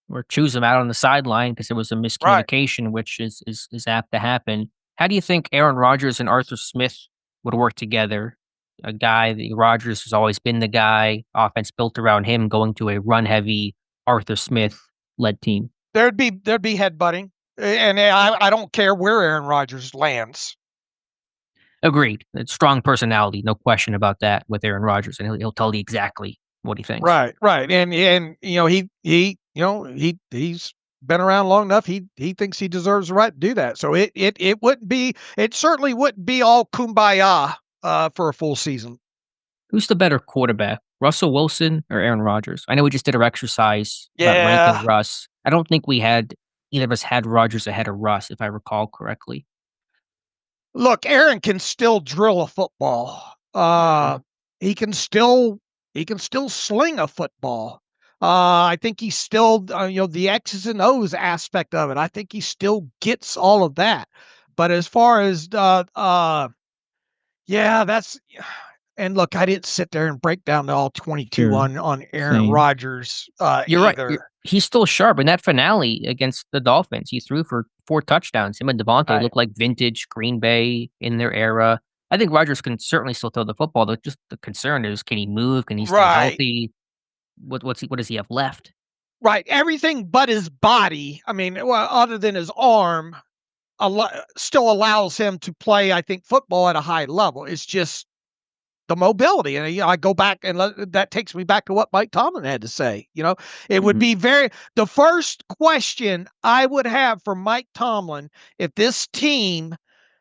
Or choose him out on the sideline because there was a miscommunication, which is apt to happen. How do you think Aaron Rodgers and Arthur Smith would work together? A guy that Rodgers has always been the guy, offense built around him, going to a run heavy Arthur Smith led team. There'd be headbutting, and I don't care where Aaron Rodgers lands. Agreed. It's strong personality, no question about that with Aaron Rodgers, and he'll tell you exactly what he thinks. Right, and he's been around long enough. He thinks he deserves the right to do that. So it certainly wouldn't be all kumbaya for a full season. Who's the better quarterback, Russell Wilson or Aaron Rodgers? I know we just did our exercise about ranking Russ. I don't think either of us had Rodgers ahead of Russ, if I recall correctly. Look, Aaron can still drill a football. He can still sling a football. I think he's still, the X's and O's aspect of it. I think he still gets all of that. But as far as, that's. And look, I didn't sit there and break down the all 22 on Aaron Rodgers. You're either. Right. He's still sharp. In that finale against the Dolphins, he threw for 4 touchdowns. Him and Devontae look like vintage Green Bay in their era. I think Rodgers can certainly still throw the football. Just the concern is, can he move? Can he stay healthy? What does he have left? Right. Everything but his body. I mean, other than his arm, still allows him to play, I think, football at a high level. It's just the mobility. And I go back, and that takes me back to what Mike Tomlin had to say. It would be the first question I would have for Mike Tomlin if this team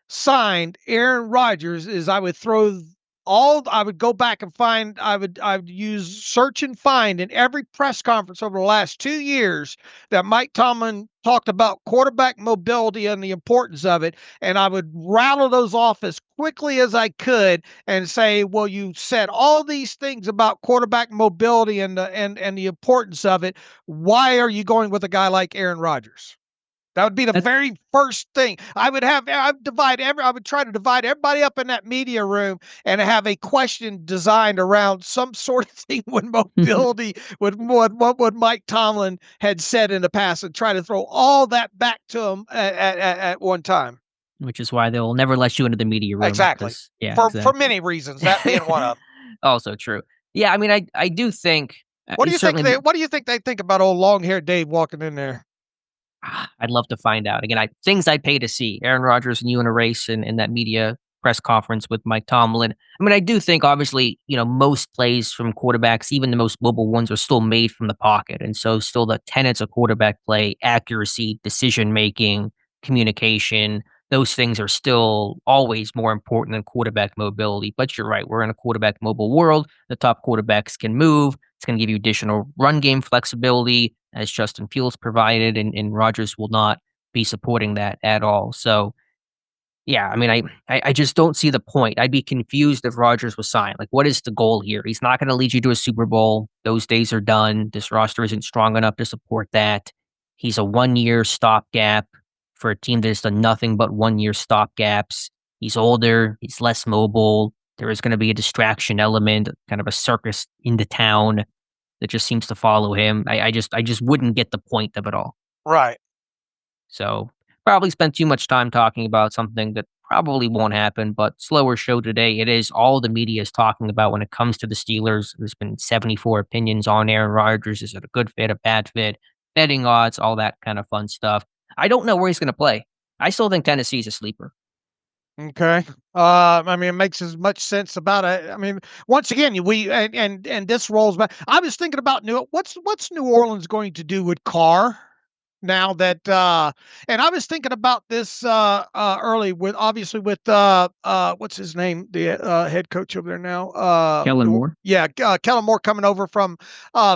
signed Aaron Rodgers is I would throw I would go back and find, I would use search and find in every press conference over the last 2 years that Mike Tomlin talked about quarterback mobility and the importance of it, and I would rattle those off as quickly as I could and say, well, you said all these things about quarterback mobility and the importance of it. Why are you going with a guy like Aaron Rodgers? That would be the very first thing. I would try to divide everybody up in that media room and have a question designed around some sort of thing with mobility, with what Mike Tomlin had said in the past, and try to throw all that back to him at one time. Which is why they'll never let you into the media room. Exactly. Yeah, For exactly. many reasons, that being one of them. Also true. Yeah, I mean, I do think What do you think certainly. what do you think they think about old long-haired Dave walking in there? I'd love to find out. Again, things I'd pay to see. Aaron Rodgers and you in a race in that media press conference with Mike Tomlin. I mean, I do think obviously, most plays from quarterbacks, even the most mobile ones, are still made from the pocket. And so still the tenets of quarterback play, accuracy, decision making, communication, those things are still always more important than quarterback mobility. But you're right, we're in a quarterback mobile world. The top quarterbacks can move. It's going to give you additional run game flexibility, as Justin Fields provided, and Rodgers will not be supporting that at all. So, yeah, I mean, I just don't see the point. I'd be confused if Rodgers was signed. Like, what is the goal here? He's not going to lead you to a Super Bowl. Those days are done. This roster isn't strong enough to support that. He's a 1 year stopgap for a team that has done nothing but 1 year stopgaps. He's older. He's less mobile. There is going to be a distraction element, kind of a circus in the town that just seems to follow him. I just wouldn't get the point of it all. Right. So probably spent too much time talking about something that probably won't happen, but slower show today. It is all the media is talking about when it comes to the Steelers. There's been 74 opinions on Aaron Rodgers. Is it a good fit, a bad fit, betting odds, all that kind of fun stuff. I don't know where he's going to play. I still think Tennessee's a sleeper. Okay. I mean, it makes as much sense about it. I mean, once again, and this rolls back. I was thinking about what's New Orleans going to do with Carr now that and I was thinking about this early with obviously with what's his name, the head coach over there now, Kellen Moore. Yeah, Kellen Moore coming over from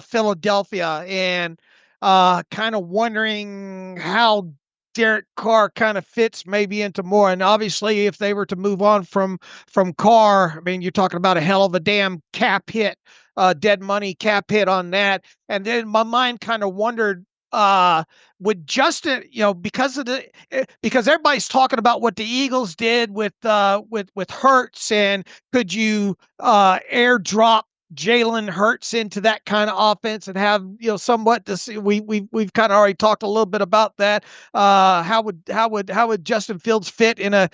Philadelphia, and kind of wondering how Derek Carr kind of fits maybe into more. And obviously, if they were to move on from Carr, I mean, you're talking about a hell of a damn cap hit, dead money cap hit on that. And then my mind kind of wondered, would Justin, because everybody's talking about what the Eagles did with Hurts, and could you airdrop Jalen Hurts into that kind of offense and have somewhat to see, we've kind of already talked a little bit about that. How would Justin Fields fit in that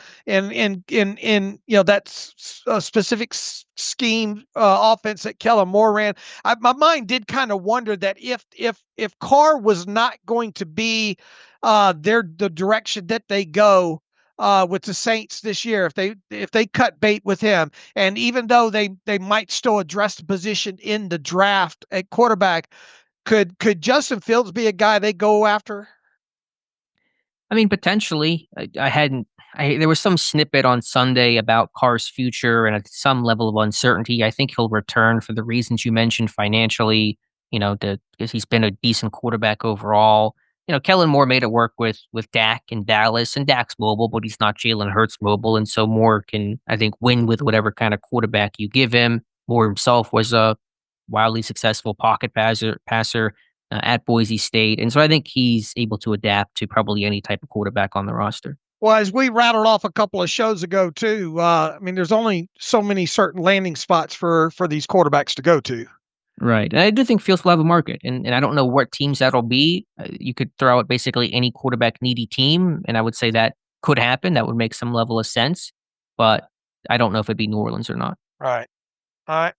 specific scheme offense that Kellen Moore ran? My mind did kind of wonder that if Carr was not going to be the direction that they go with the Saints this year, if they cut bait with him, and even though they might still address the position in the draft at quarterback, could Justin Fields be a guy they go after? I mean, potentially. There was some snippet on Sunday about Carr's future and some level of uncertainty. I think he'll return for the reasons you mentioned financially, because he's been a decent quarterback overall. Kellen Moore made it work with Dak in Dallas, and Dak's mobile, but he's not Jalen Hurts mobile. And so Moore can, I think, win with whatever kind of quarterback you give him. Moore himself was a wildly successful pocket passer at Boise State. And so I think he's able to adapt to probably any type of quarterback on the roster. Well, as we rattled off a couple of shows ago too, I mean, there's only so many certain landing spots for these quarterbacks to go to. Right. And I do think Fields will have a market, and I don't know what teams that'll be. You could throw out basically any quarterback needy team, and I would say that could happen. That would make some level of sense, but I don't know if it'd be New Orleans or not. Right. All right.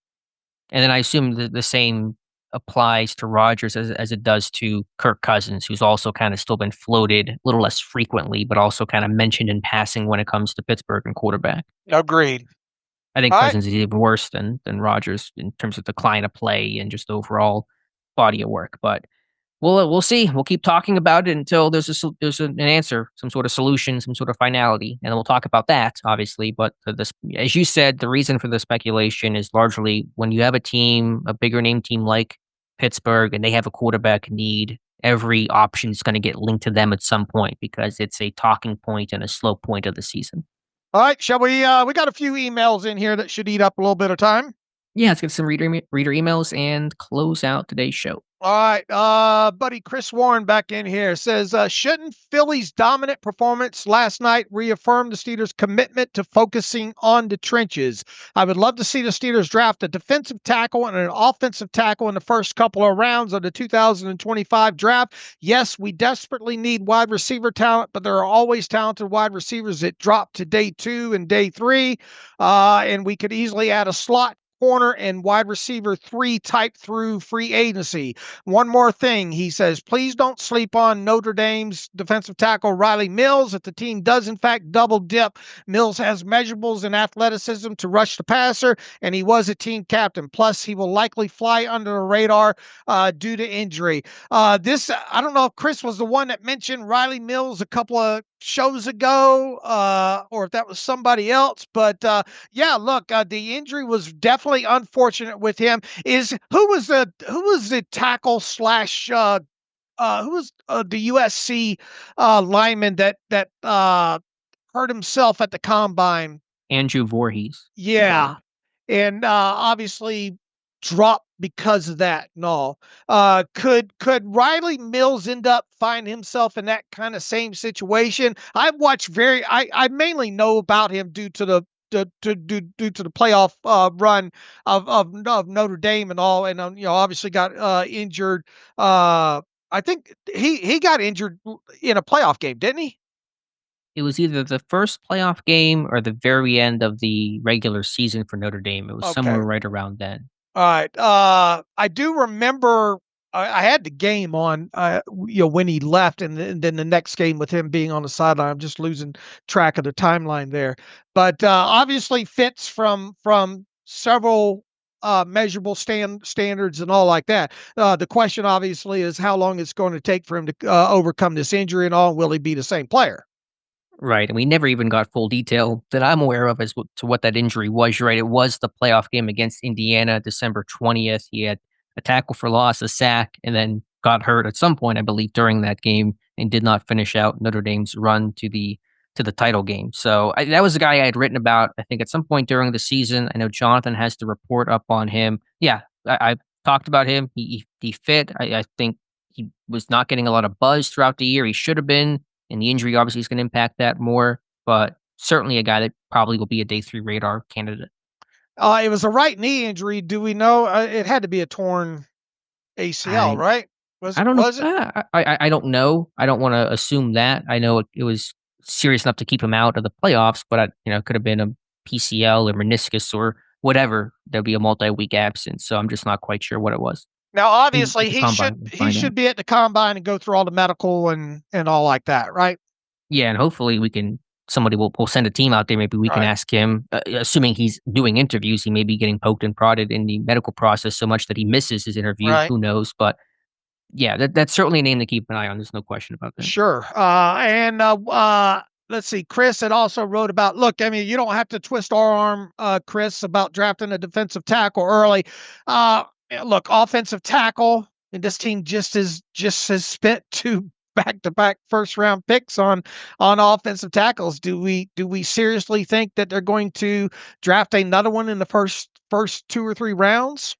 And then I assume the same applies to Rodgers as it does to Kirk Cousins, who's also kind of still been floated a little less frequently, but also kind of mentioned in passing when it comes to Pittsburgh and quarterback. Agreed. I think All Cousins is even worse than Rodgers in terms of decline of play and just overall body of work. But We'll see. We'll keep talking about it until there's an answer, some sort of solution, some sort of finality, and then we'll talk about that, obviously. But this, as you said, the reason for the speculation is largely when you have a team, a bigger name team like Pittsburgh, and they have a quarterback need. Every option is going to get linked to them at some point because it's a talking point and a slow point of the season. All right, shall we? We got a few emails in here that should eat up a little bit of time. Yeah, let's get some reader emails and close out today's show. All right, buddy Chris Warren back in here says, shouldn't Philly's dominant performance last night reaffirm the Steelers' commitment to focusing on the trenches? I would love to see the Steelers draft a defensive tackle and an offensive tackle in the first couple of rounds of the 2025 draft. Yes, we desperately need wide receiver talent, but there are always talented wide receivers that drop to day 2 and day 3, and we could easily add a slot corner and wide receiver 3 type through free agency. One more thing, he says, please don't sleep on Notre Dame's defensive tackle Riley Mills. If the team does in fact double dip, Mills has measurables and athleticism to rush the passer, and he was a team captain. Plus, he will likely fly under the radar due to injury. I don't know if Chris was the one that mentioned Riley Mills a couple of shows ago, or if that was somebody else, but yeah, look, the injury was definitely unfortunate with him. Who was the tackle slash who was the USC lineman that hurt himself at the combine? Andrew Voorhees. Yeah, and obviously dropped because of that and all. Could Riley Mills end up find himself in that kind of same situation? I've watched I mainly know about him due to the due to the playoff run of Notre Dame and all, and obviously got injured. I think he got injured in a playoff game, didn't he? It was either the first playoff game or the very end of the regular season for Notre Dame. It was somewhere right around then. All right. I do remember I had the game on, when he left, and then the next game with him being on the sideline. I'm just losing track of the timeline there. But obviously fits from several measurable standards and all like that. The question obviously is how long it's going to take for him to overcome this injury and all. Will he be the same player? Right, and we never even got full detail that I'm aware of to what that injury was. You're right, it was the playoff game against Indiana, December 20th. He had a tackle for loss, a sack, and then got hurt at some point, I believe, during that game, and did not finish out Notre Dame's run to the title game. So that was the guy I had written about, I think, at some point during the season. I know Jonathan has the report up on him. Yeah, I talked about him. He fit. I think he was not getting a lot of buzz throughout the year. He should have been. And the injury obviously is going to impact that more, but certainly a guy that probably will be a day 3 radar candidate. It was a right knee injury. Do we know? It had to be a torn ACL, right? I don't know. Was it? I don't know. I don't want to assume that. I know it was serious enough to keep him out of the playoffs, but it could have been a PCL or meniscus or whatever. There'll be a multi-week absence, so I'm just not quite sure what it was. Now, obviously, he should be at the combine and go through all the medical and all like that, right? Yeah, and hopefully somebody will send a team out there. Maybe we can ask him, assuming he's doing interviews, he may be getting poked and prodded in the medical process so much that he misses his interview. Right. Who knows? But yeah, that's certainly a name to keep an eye on. There's no question about that. Sure. And let's see. Chris had also wrote about, look, I mean, you don't have to twist our arm, Chris, about drafting a defensive tackle early. Look, offensive tackle, and this team just has spent 2 back-to-back first-round picks on offensive tackles. Do we seriously think that they're going to draft another one in the first 2 or 3 rounds?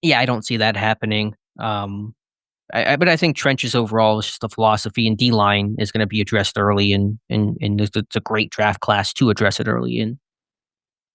Yeah, I don't see that happening. But I think trenches overall is just a philosophy, and D-line is going to be addressed early, and it's a great draft class to address it early in.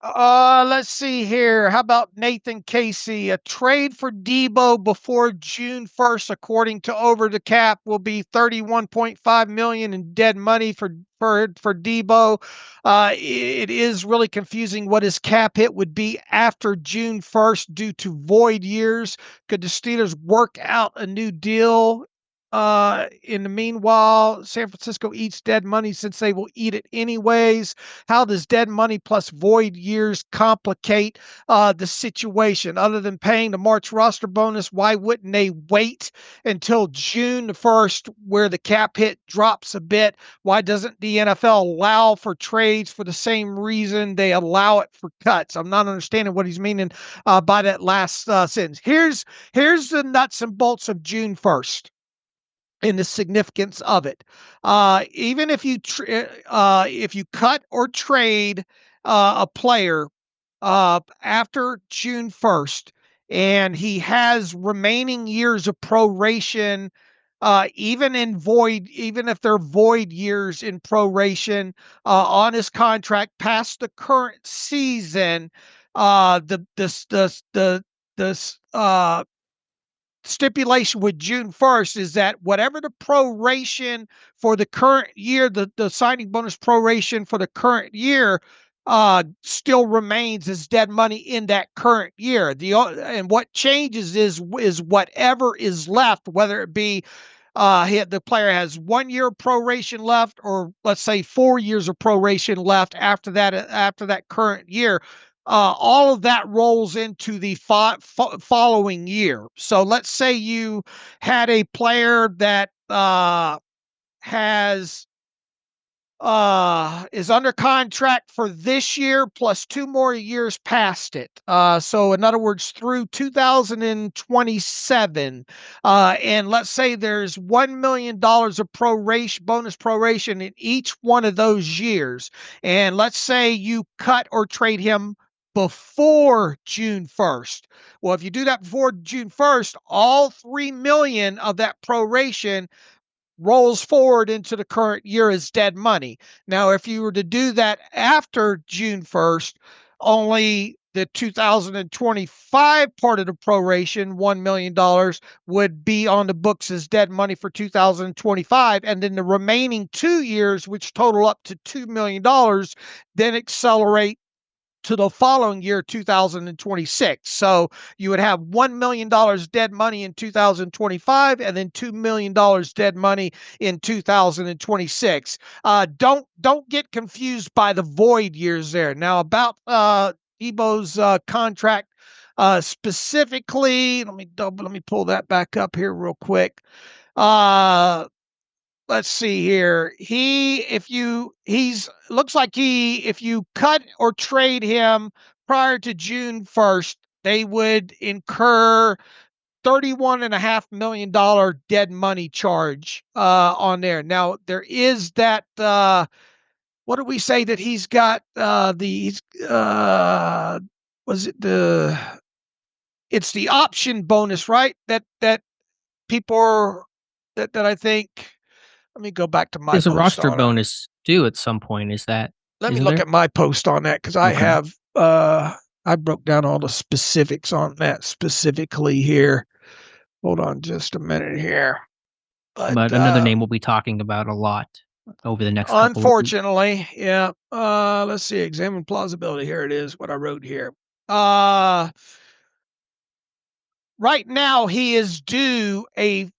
Let's see here. How about Nathan Casey? A trade for Debo before June 1st, according to Over the Cap, will be $31.5 million in dead money for Debo. It is really confusing what his cap hit would be after June 1st due to void years. Could the Steelers work out a new deal In the meanwhile, San Francisco eats dead money since they will eat it anyways. How does dead money plus void years complicate the situation? Other than paying the March roster bonus, why wouldn't they wait until June the 1st where the cap hit drops a bit? Why doesn't the NFL allow for trades for the same reason they allow it for cuts? I'm not understanding what he's meaning by that last sentence. Here's the nuts and bolts of June 1st. And the significance of it. Even if you cut or trade a player after June 1st, and he has remaining years of proration, even if they're void years in proration on his contract past the current season, the stipulation with June 1st is that whatever the proration for the current year, the signing bonus proration for the current year, still remains as dead money in that current year. And what changes is whatever is left, whether it be the player has 1 year of proration left, or let's say 4 years of proration left after that current year. All of that rolls into the following year. So let's say you had a player that is under contract for this year plus 2 more years past it. So in other words, through 2027. And let's say there's $1 million of bonus proration in each one of those years. And let's say you cut or trade him before June 1st. Well, if you do that before June 1st, all 3 million of that proration rolls forward into the current year as dead money. Now, if you were to do that after June 1st, only the 2025 part of the proration, $1 million, would be on the books as dead money for 2025. And then the remaining 2 years, which total up to $2 million, then accelerate to the following year, 2026. So you would have $1 million dead money in 2025 and then $2 million dead money in 2026. Don't get confused by the void years there. Now, about Debo's contract specifically, let me pull that back up here real quick. Let's see here. If you cut or trade him prior to June 1st, they would incur $31.5 million dead money charge on there. Now there is that. What did we say that he's got? It's the option bonus, right? That people are, that I think. Let me go back to my There's a post roster on it. bonus due at some point. Let me look there? at my post on that because I have I broke down all the specifics on that specifically here. Hold on just a minute here. But another name we'll be talking about a lot over the next couple of weeks. Unfortunately, yeah. Let's see. Examine plausibility. Here it is, what I wrote here. Right now, he is due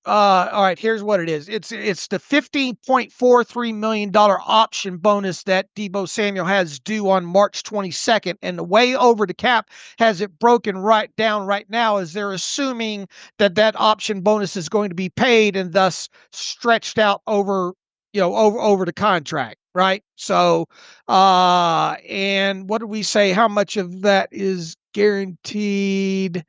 all right, here's what it is. It's the $15.43 million option bonus that Deebo Samuel has due on March 22nd. And the way over the cap has it broken right down right now is they're assuming that option bonus is going to be paid and thus stretched out over the contract, right? So, and what did we say? How much of that is guaranteed?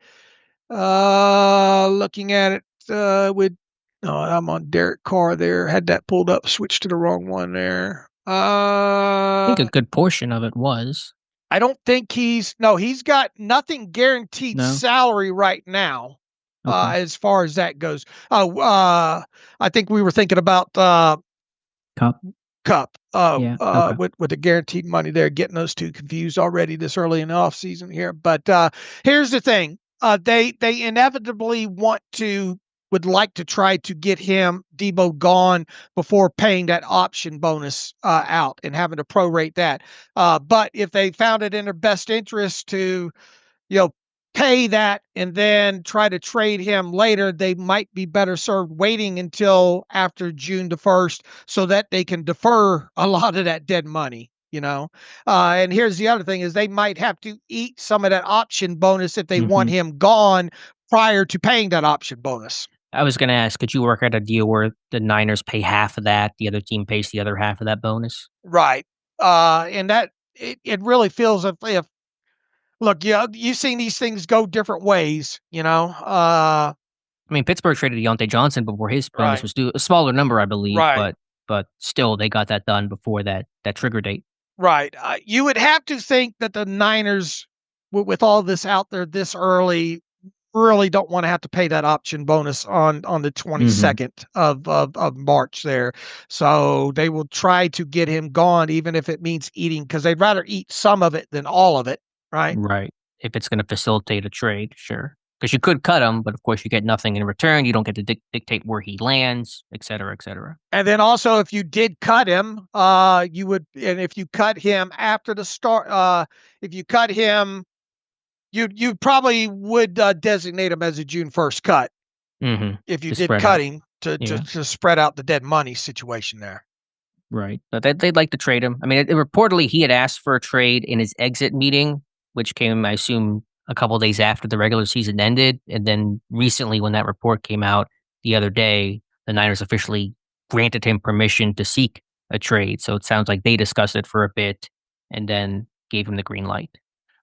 Looking at it I'm on Derek Carr there. Had that pulled up, switched to the wrong one there. I think a good portion of it was. I don't think he's got nothing guaranteed salary right now. Okay. As far as that goes. I think we were thinking about Cup. Okay. With the guaranteed money there, getting those two confused already this early in the offseason here. But here's the thing. They inevitably would like to try to get Deebo gone before paying that option bonus out and having to prorate that. But if they found it in their best interest to, pay that and then try to trade him later, they might be better served waiting until after June the 1st so that they can defer a lot of that dead money, and here's the other thing is they might have to eat some of that option bonus if they want him gone prior to paying that option bonus. I was going to ask, could you work out a deal where the Niners pay half of that, the other team pays the other half of that bonus? Right. And that it really feels if look, yeah, you've seen these things go different ways, I mean, Pittsburgh traded Deontay Johnson before his bonus Right. was due, a smaller number, I believe, Right. but still they got that done before that trigger date. Right. You would have to think that the Niners, with all this out there this early, really don't want to have to pay that option bonus on the 22nd of March there. So they will try to get him gone, even if it means eating, because they'd rather eat some of it than all of it. Right. Right. If it's going to facilitate a trade, sure. Because you could cut him, but of course you get nothing in return. You don't get to dictate where he lands, et cetera, et cetera. And then also, if you did cut him, you would, and if you cut him after the start, if you cut him, you probably would designate him as a June 1st cut. If you did cut him to spread out the dead money situation there. Right. But they'd like to trade him. I mean, reportedly he had asked for a trade in his exit meeting, which came, I assume, a couple of days after the regular season ended. And then recently, when that report came out the other day, the Niners officially granted him permission to seek a trade. So it sounds like they discussed it for a bit and then gave him the green light.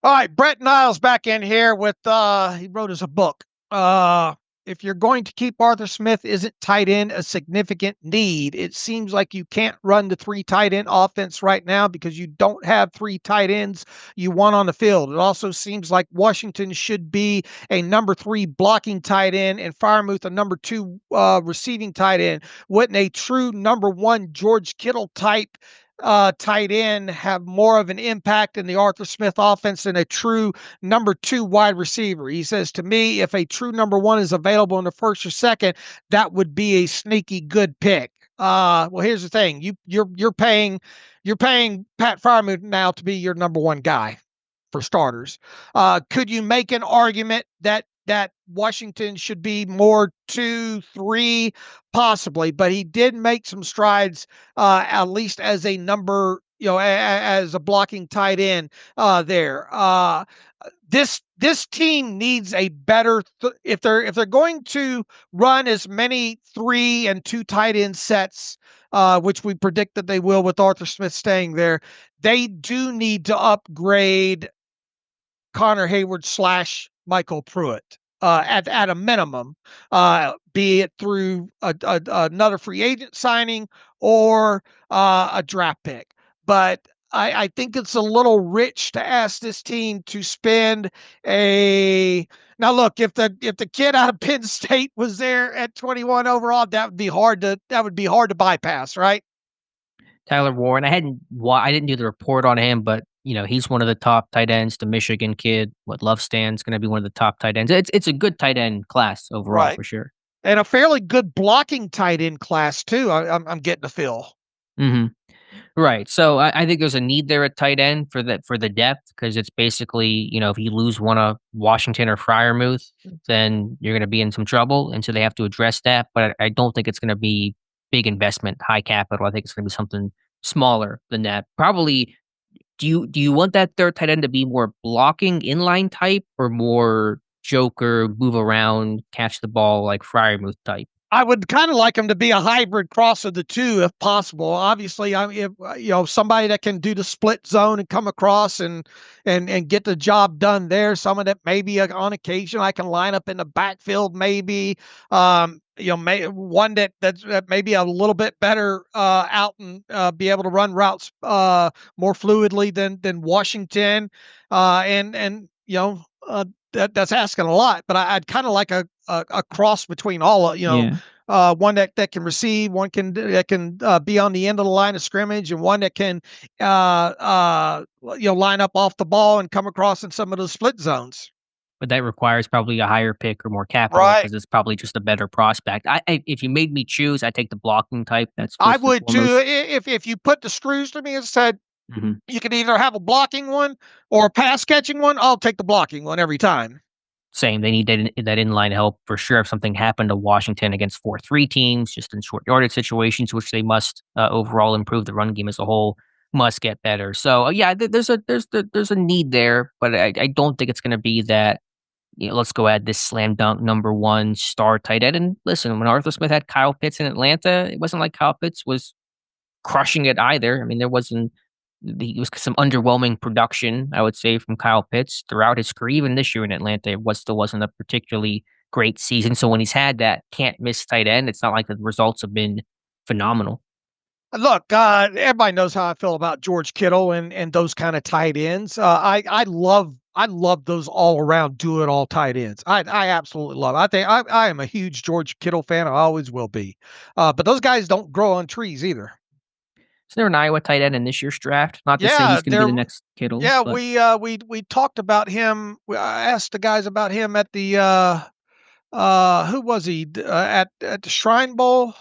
All right, Brett Niles back in here with he wrote us a book. If you're going to keep Arthur Smith, isn't tight end a significant need? It seems like you can't run the 3 tight end offense right now because you don't have 3 tight ends you want on the field. It also seems like Washington should be a number 3 blocking tight end and Freiermuth a number 2 receiving tight end. Wouldn't a true number 1 George Kittle type tight end have more of an impact in the Arthur Smith offense than a true number 2 wide receiver? He says, to me, if a true number 1 is available in the first or second, that would be a sneaky good pick. Well, here's the thing. You're paying Pat Freiermuth now to be your number 1 guy for starters. Could you make an argument that Washington should be more 2, 3, possibly, but he did make some strides, at least as a number, as a blocking tight end there. This team needs a better if they're going to run as many 3 and 2 tight end sets, which we predict that they will with Arthur Smith staying there. They do need to upgrade Connor Hayward / Michael Pruitt at a minimum, be it through another free agent signing or a draft pick. But I think it's a little rich to ask this team to spend now look, if the kid out of Penn State was there at 21 overall, that would be hard to bypass, right? Tyler Warren, I didn't do the report on him, but he's one of the top tight ends. The Michigan kid, Love Stan's going to be one of the top tight ends. It's a good tight end class overall, for sure, and a fairly good blocking tight end class too. I'm getting a feel. Right. So I think there's a need there at tight end for the depth, because it's basically, if you lose one of Washington or Freiermuth, then you're going to be in some trouble, and so they have to address that. But I don't think it's going to be big investment, high capital. I think it's going to be something smaller than that. Probably. Do you want that third tight end to be more blocking inline type or more joker, move around, catch the ball like Freiermuth type? I would kind of like him to be a hybrid cross of the two if possible. Obviously, somebody that can do the split zone and come across and get the job done there. Someone that maybe on occasion I can line up in the backfield, maybe. One that's maybe a little bit better out and be able to run routes more fluidly than Washington, that's asking a lot. But I'd kind of like a cross between all, one that can receive, one that can be on the end of the line of scrimmage, and one that can line up off the ball and come across in some of the split zones. But that requires probably a higher pick or more capital, because it's probably just a better prospect. If you made me choose, I'd take the blocking type. I would too. If you put the screws to me and said you can either have a blocking one or a pass catching one, I'll take the blocking one every time. Same. They need that inline help for sure. If something happened to Washington against 4-3 teams, just in short yardage situations, which they must overall improve, the run game as a whole must get better. So yeah, there's a need there, but I don't think it's going to be that. Let's go add this slam dunk number one star tight end. And listen, when Arthur Smith had Kyle Pitts in Atlanta, it wasn't like Kyle Pitts was crushing it either. I mean, it was some underwhelming production, I would say, from Kyle Pitts throughout his career. Even this year in Atlanta, still wasn't a particularly great season. So when he's had that can't miss tight end, it's not like the results have been phenomenal. Look, everybody knows how I feel about George Kittle and those kind of tight ends. I love those all around do it all tight ends. I absolutely love it. I think I am a huge George Kittle fan. I always will be. But those guys don't grow on trees either. Is there an Iowa tight end in this year's draft? Not to say he's going to be the next Kittle. Yeah, but. we talked about him. I asked the guys about him at the who was he at the Shrine Bowl?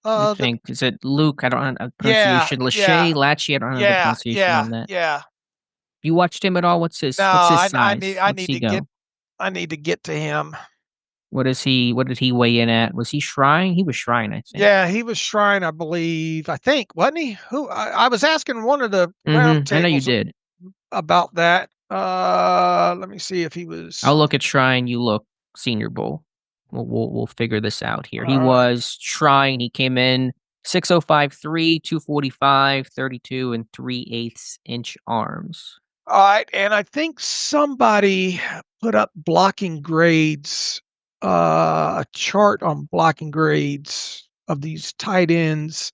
I think is it Luke? I don't know pronunciation. Lachey, Lachey. I don't know the pronunciation on that. Yeah. You watched him at all? What's his size? I need to get to him. What did he weigh in at? Was he Shrine? He was Shrine, I think. Yeah, he was Shrine, I believe. I think, wasn't he? Who I was asking one of the round tables. I know you did. About that. Let me see if he was. I'll look at Shrine. You look Senior Bowl. We'll figure this out here. He was Shrine. He came in 6'5'3", 245, 32 and 3/8 inch arms. All right, and I think somebody put up blocking grades, a chart on blocking grades of these tight ends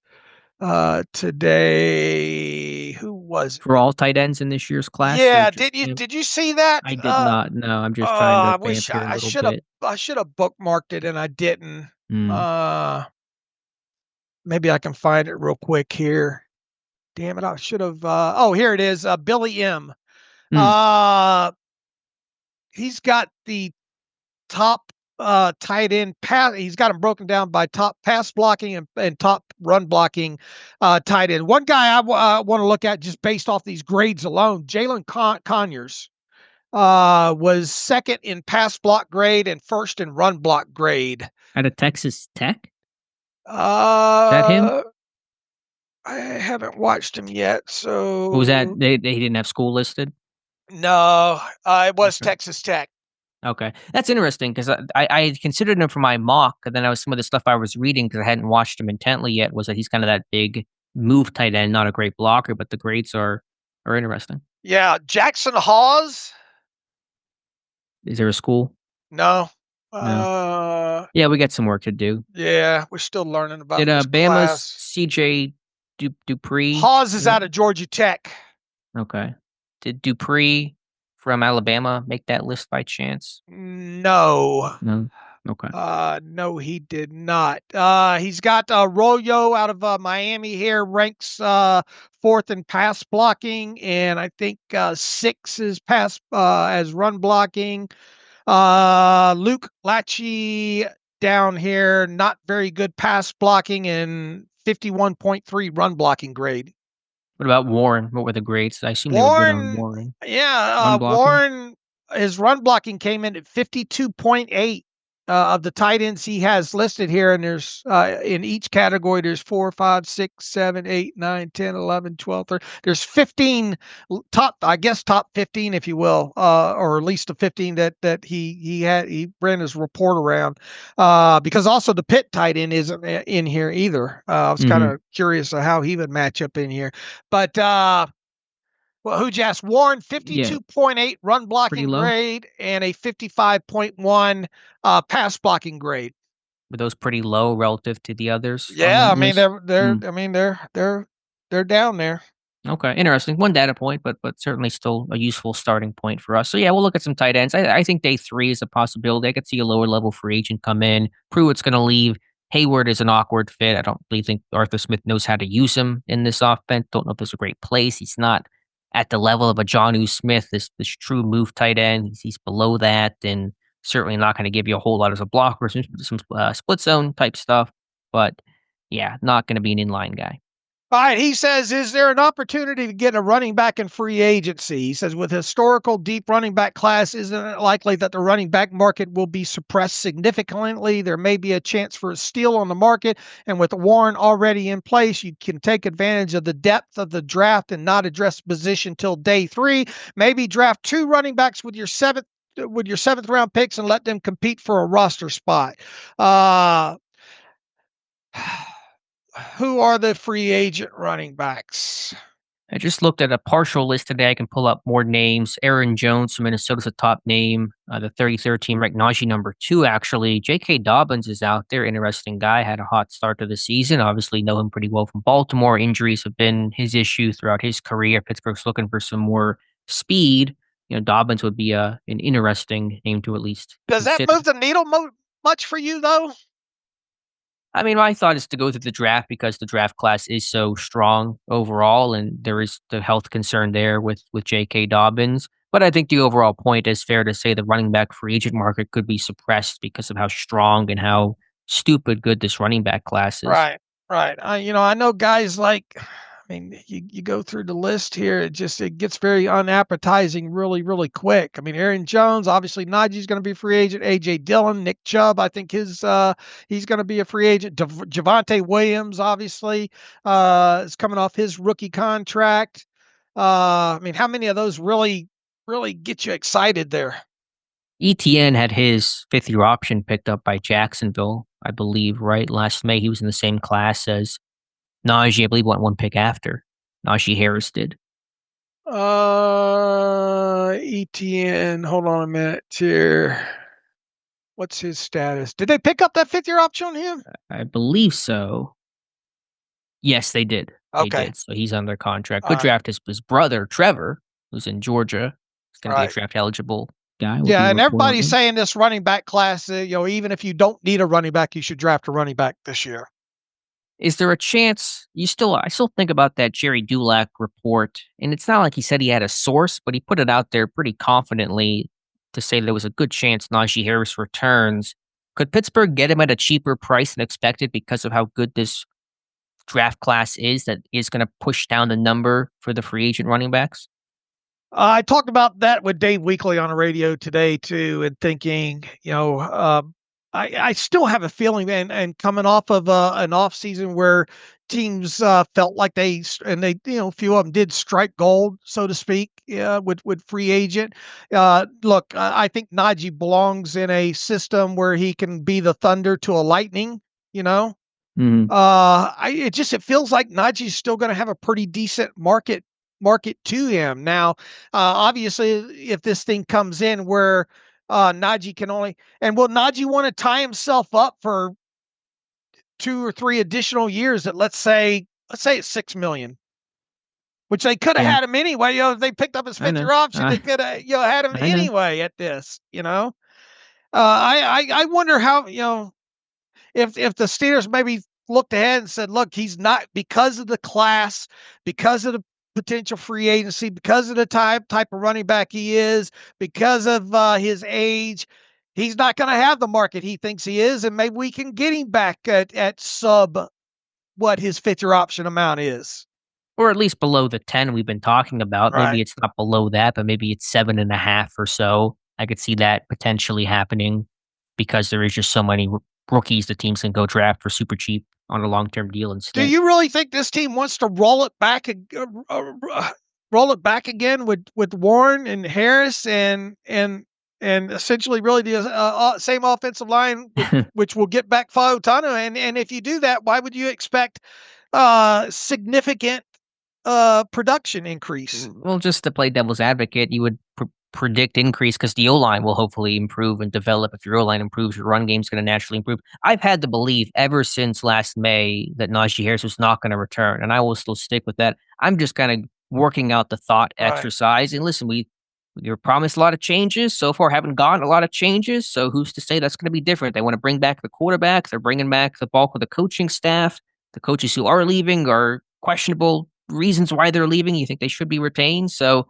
today. Who was it? For all tight ends in this year's class? Yeah, did you see that? I did not. No, I'm just trying to I should have bookmarked it and I didn't. Maybe I can find it real quick here. Damn it, I should have here it is. Billy M. He's got the top tight end pass. He's got them broken down by top pass blocking and top run blocking tight end. One guy I want to look at just based off these grades alone, Jalen Conyers was second in pass block grade and first in run block grade. Out of Texas Tech? Is that him? I haven't watched him yet. So was that he didn't have school listed? No, it was Texas Tech. Okay. That's interesting because I considered him for my mock, and then some of the stuff I was reading because I hadn't watched him intently yet was that he's kind of that big move tight end, not a great blocker, but the grades are interesting. Yeah. Jackson Hawes. Is there a school? No. Yeah, we got some work to do. Yeah, we're still learning about Did this Bama's class. CJ Dupree? Hawes is out of Georgia Tech. Okay. Did Dupree from Alabama make that list by chance? No. Okay. No, he did not. He's got Royo out of Miami here, ranks fourth in pass blocking, and I think 6 is pass as run blocking. Luke Lachey down here, not very good pass blocking and 51.3 run blocking grade. What about Warren? What were the grades? I assume they were good on Warren. Yeah, Warren, his run blocking came in at 52.8. Of the tight ends he has listed here, and there's in each category there's 4, 5, 6, 7, 8, 9, 10, 11, 12, 13. There's 15 top 15, if you will, or at least the 15 that he ran his report around. Because also the Pitt tight end isn't in here either. I was kind of curious of how he would match up in here, but. Well, who just Warren 52.8 run blocking grade and a 55.1 pass blocking grade. Were those pretty low relative to the others? Yeah, I mean they're down there. Okay, interesting. One data point, but certainly still a useful starting point for us. So yeah, we'll look at some tight ends. I think day 3 is a possibility. I could see a lower level free agent come in. Pruitt's going to leave. Hayward is an awkward fit. I don't really think Arthur Smith knows how to use him in this offense. Don't know if there's a great place. He's not at the level of a Jonnu Smith, this true move tight end. He's below that, and certainly not going to give you a whole lot as a blocker, some split zone type stuff. But yeah, not going to be an inline guy. All right, he says, is there an opportunity to get a running back in free agency? He says, with historical deep running back class, isn't it likely that the running back market will be suppressed significantly? There may be a chance for a steal on the market, and with Warren already in place, you can take advantage of the depth of the draft and not address position till day 3. Maybe draft 2 running backs with your seventh round picks and let them compete for a roster spot. Who are the free agent running backs? I just looked at a partial list today. I can pull up more names. Aaron Jones from Minnesota's a top name. The 33rd team ranked Najee number 2, actually. J.K. Dobbins is out there. Interesting guy. Had a hot start to the season. Obviously know him pretty well from Baltimore. Injuries have been his issue throughout his career. Pittsburgh's looking for some more speed. Dobbins would be an interesting name to at least Does that consider. move the needle much for you, though? I mean, my thought is to go through the draft because the draft class is so strong overall, and there is the health concern there with J.K. Dobbins. But I think the overall point is fair to say the running back free agent market could be suppressed because of how strong and how stupid good this running back class is. Right. I know guys like, you go through the list here, it gets very unappetizing really, really quick. I mean, Aaron Jones, obviously Najee's going to be a free agent. A.J. Dillon, Nick Chubb, I think he's going to be a free agent. Javonte Williams, obviously, is coming off his rookie contract. How many of those really, really get you excited there? ETN had his 5th-year option picked up by Jacksonville, I believe, right? Last May, he was in the same class as Najee, I believe, went 1 pick after. Najee Harris did. ETN, hold on a minute here. What's his status? Did they pick up that 5th-year option on him? I believe so. Yes, they did. Okay. They did. So he's under contract. Could draft his brother, Trevor, who's in Georgia. He's going to be a draft eligible guy. Yeah, and everybody's saying this running back class, even if you don't need a running back, you should draft a running back this year. Is there a chance I still think about that Jerry Dulac report, and it's not like he said he had a source, but he put it out there pretty confidently to say there was a good chance Najee Harris returns. Could Pittsburgh get him at a cheaper price than expected because of how good this draft class is that is going to push down the number for the free agent running backs? I talked about that with Dave Weekly on the radio today too, and thinking, I still have a feeling, and coming off of an off season where teams felt like a few of them did strike gold, so to speak, with free agent. Look, I think Najee belongs in a system where he can be the thunder to a lightning. Mm-hmm. It feels like Najee's still going to have a pretty decent market to him. Now, obviously, if this thing comes in where Najee can only, and will Najee want to tie himself up for 2 or 3 additional years at let's say it's $6 million, which they could have had him anyway. If they picked up his 5th-year option, they could have had him anyway at this. I wonder how if the Steelers maybe looked ahead and said, look, he's not, because of the class, because of the potential free agency, because of the type of running back he is, because of his age, he's not going to have the market he thinks he is, and maybe we can get him back at sub what his 5th-year option amount is. Or at least below the 10 we've been talking about. Right. Maybe it's not below that, but maybe it's 7.5 or so. I could see that potentially happening because there is just so many rookies the teams can go draft for super cheap on a long-term deal instead. Do you really think this team wants to roll it back again with Warren and Harris and essentially really the same offensive line, which will get back Fautanu? And if you do that, why would you expect significant production increase? Well, just to play devil's advocate, you would predict increase because the O-line will hopefully improve and develop. If your O-line improves, your run game's going to naturally improve. I've had to believe ever since last May that Najee Harris was not going to return, and I will still stick with that. I'm just kind of working out the thought exercise. And listen, we were promised a lot of changes. So far, haven't gotten a lot of changes. So who's to say that's going to be different? They want to bring back the quarterback. They're bringing back the bulk of the coaching staff. The coaches who are leaving are questionable reasons why they're leaving. You think they should be retained. So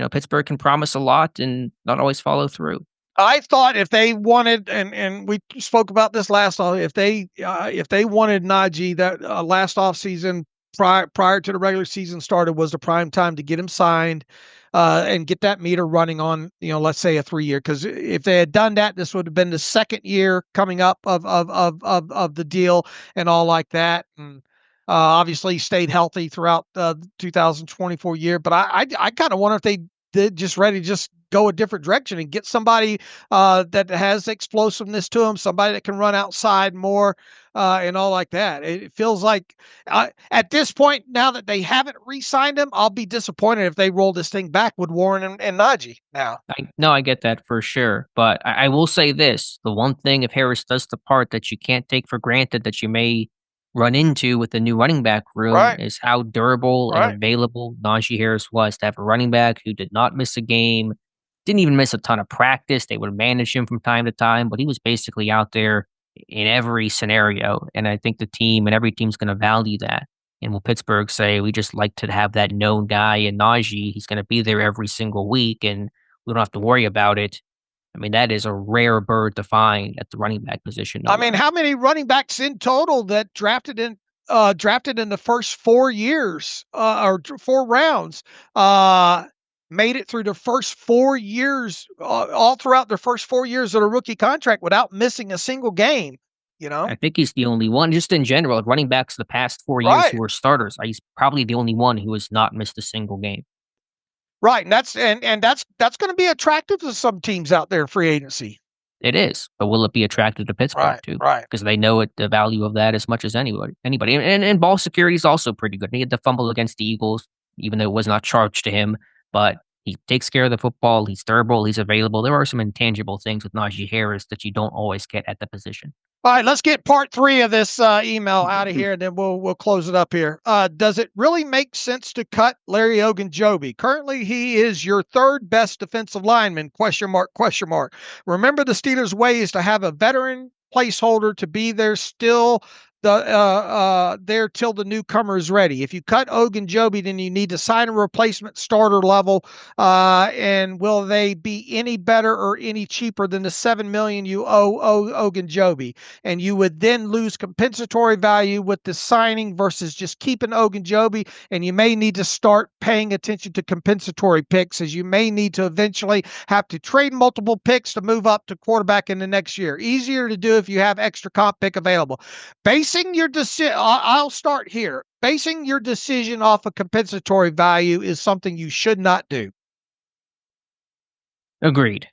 Pittsburgh can promise a lot and not always follow through. I thought if they wanted, and we spoke about this last off, if they wanted Najee that last offseason prior to the regular season started was the prime time to get him signed and get that meter running on, let's say a 3-year. Because if they had done that, this would have been the second year coming up of the deal and all like that. And obviously stayed healthy throughout the 2024 year. But I kind of wonder if they did just ready to just go a different direction and get somebody that has explosiveness to them, somebody that can run outside more and all like that. It feels like at this point, now that they haven't re-signed him, I'll be disappointed if they roll this thing back with Warren and Najee now. No, I get that for sure. But I will say this, the one thing if Harris does depart that you can't take for granted that you may run into with the new running back room Right. is how durable Right. and available Najee Harris was to have a running back who did not miss a game, didn't even miss a ton of practice. They would manage him from time to time, but he was basically out there in every scenario. And I think the team and every team's going to value that. And will Pittsburgh say, we just like to have that known guy in Najee? He's going to be there every single week and we don't have to worry about it. I mean, that is a rare bird to find at the running back position. I mean, how many running backs in total that drafted in the first 4 years or 4 rounds made it through the first 4 years, all throughout their first 4 years of a rookie contract without missing a single game? I think he's the only one, just in general, running backs the past 4 years Right. who were starters. He's probably the only one who has not missed a single game. Right, and that's going to be attractive to some teams out there in free agency. It is, but will it be attractive to Pittsburgh too? Right. Because they know the value of that as much as anybody. And ball security is also pretty good. He had the fumble against the Eagles, even though it was not charged to him. But he takes care of the football. He's durable. He's available. There are some intangible things with Najee Harris that you don't always get at the position. All right, let's get part 3 of this email out of here, and then we'll close it up here. Does it really make sense to cut Larry Ogunjobi? Currently, he is your 3rd best defensive lineman, ? Remember, the Steelers' way is to have a veteran placeholder to be there still there till the newcomer is ready. If you cut Ogunjobi, then you need to sign a replacement starter level. And will they be any better or any cheaper than the $7 million you owe Ogunjobi? And you would then lose compensatory value with the signing versus just keeping Ogunjobi. And you may need to start paying attention to compensatory picks, as you may need to eventually have to trade multiple picks to move up to quarterback in the next year. Easier to do if you have extra comp pick available. Basing your decision, I'll start here. Basing your decision off of compensatory value is something you should not do. Agreed.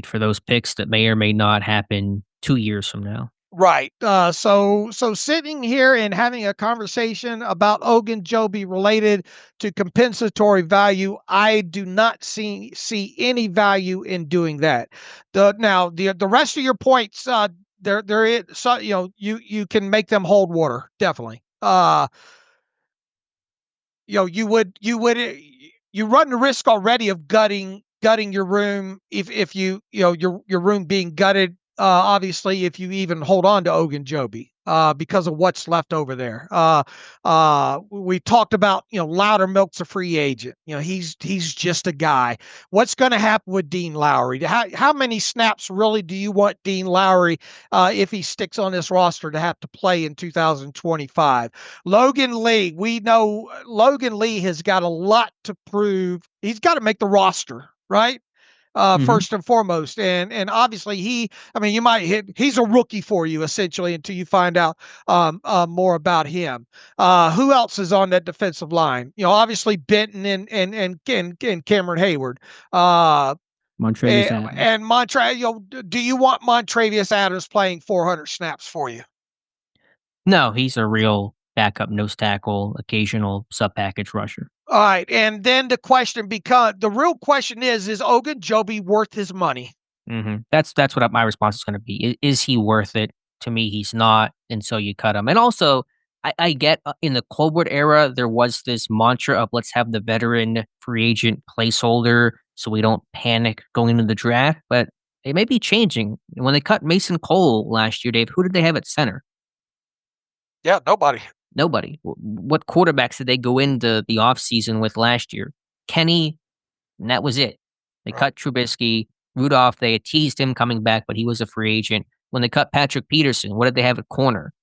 For those picks that may or may not happen 2 years from now. Right. So sitting here and having a conversation about Ogunjobi related to compensatory value, I do not see any value in doing that. The rest of your points, there is, so you can make them hold water, definitely. You run the risk already of gutting your room if your room being gutted. Obviously, if you even hold on to Ogunjobi, because of what's left over there. We talked about, Loudermilk's a free agent. He's just a guy. What's going to happen with Dean Lowry? How many snaps really do you want Dean Lowry, if he sticks on this roster, to have to play in 2025? Logan Lee, we know Logan Lee has got a lot to prove. He's got to make the roster, right? First and foremost. And obviously he's a rookie for you essentially until you find out more about him. Who else is on that defensive line? Obviously Benton and Cameron Hayward. Montravius Adams. Do you want Montravius Adams playing 400 snaps for you? No, he's a real backup nose tackle, occasional sub-package rusher. All right, and then the real question is Ogunjobi worth his money? Mm-hmm. That's what my response is going to be. Is he worth it? To me, he's not, and so you cut him. And also, I get in the Colbert era, there was this mantra of let's have the veteran free agent placeholder so we don't panic going into the draft, but it may be changing. When they cut Mason Cole last year, Dave, who did they have at center? Yeah, nobody. What quarterbacks did they go into the offseason with last year? Kenny, and that was it. They cut Trubisky. Rudolph, they had teased him coming back, but he was a free agent. When they cut Patrick Peterson, what did they have at corner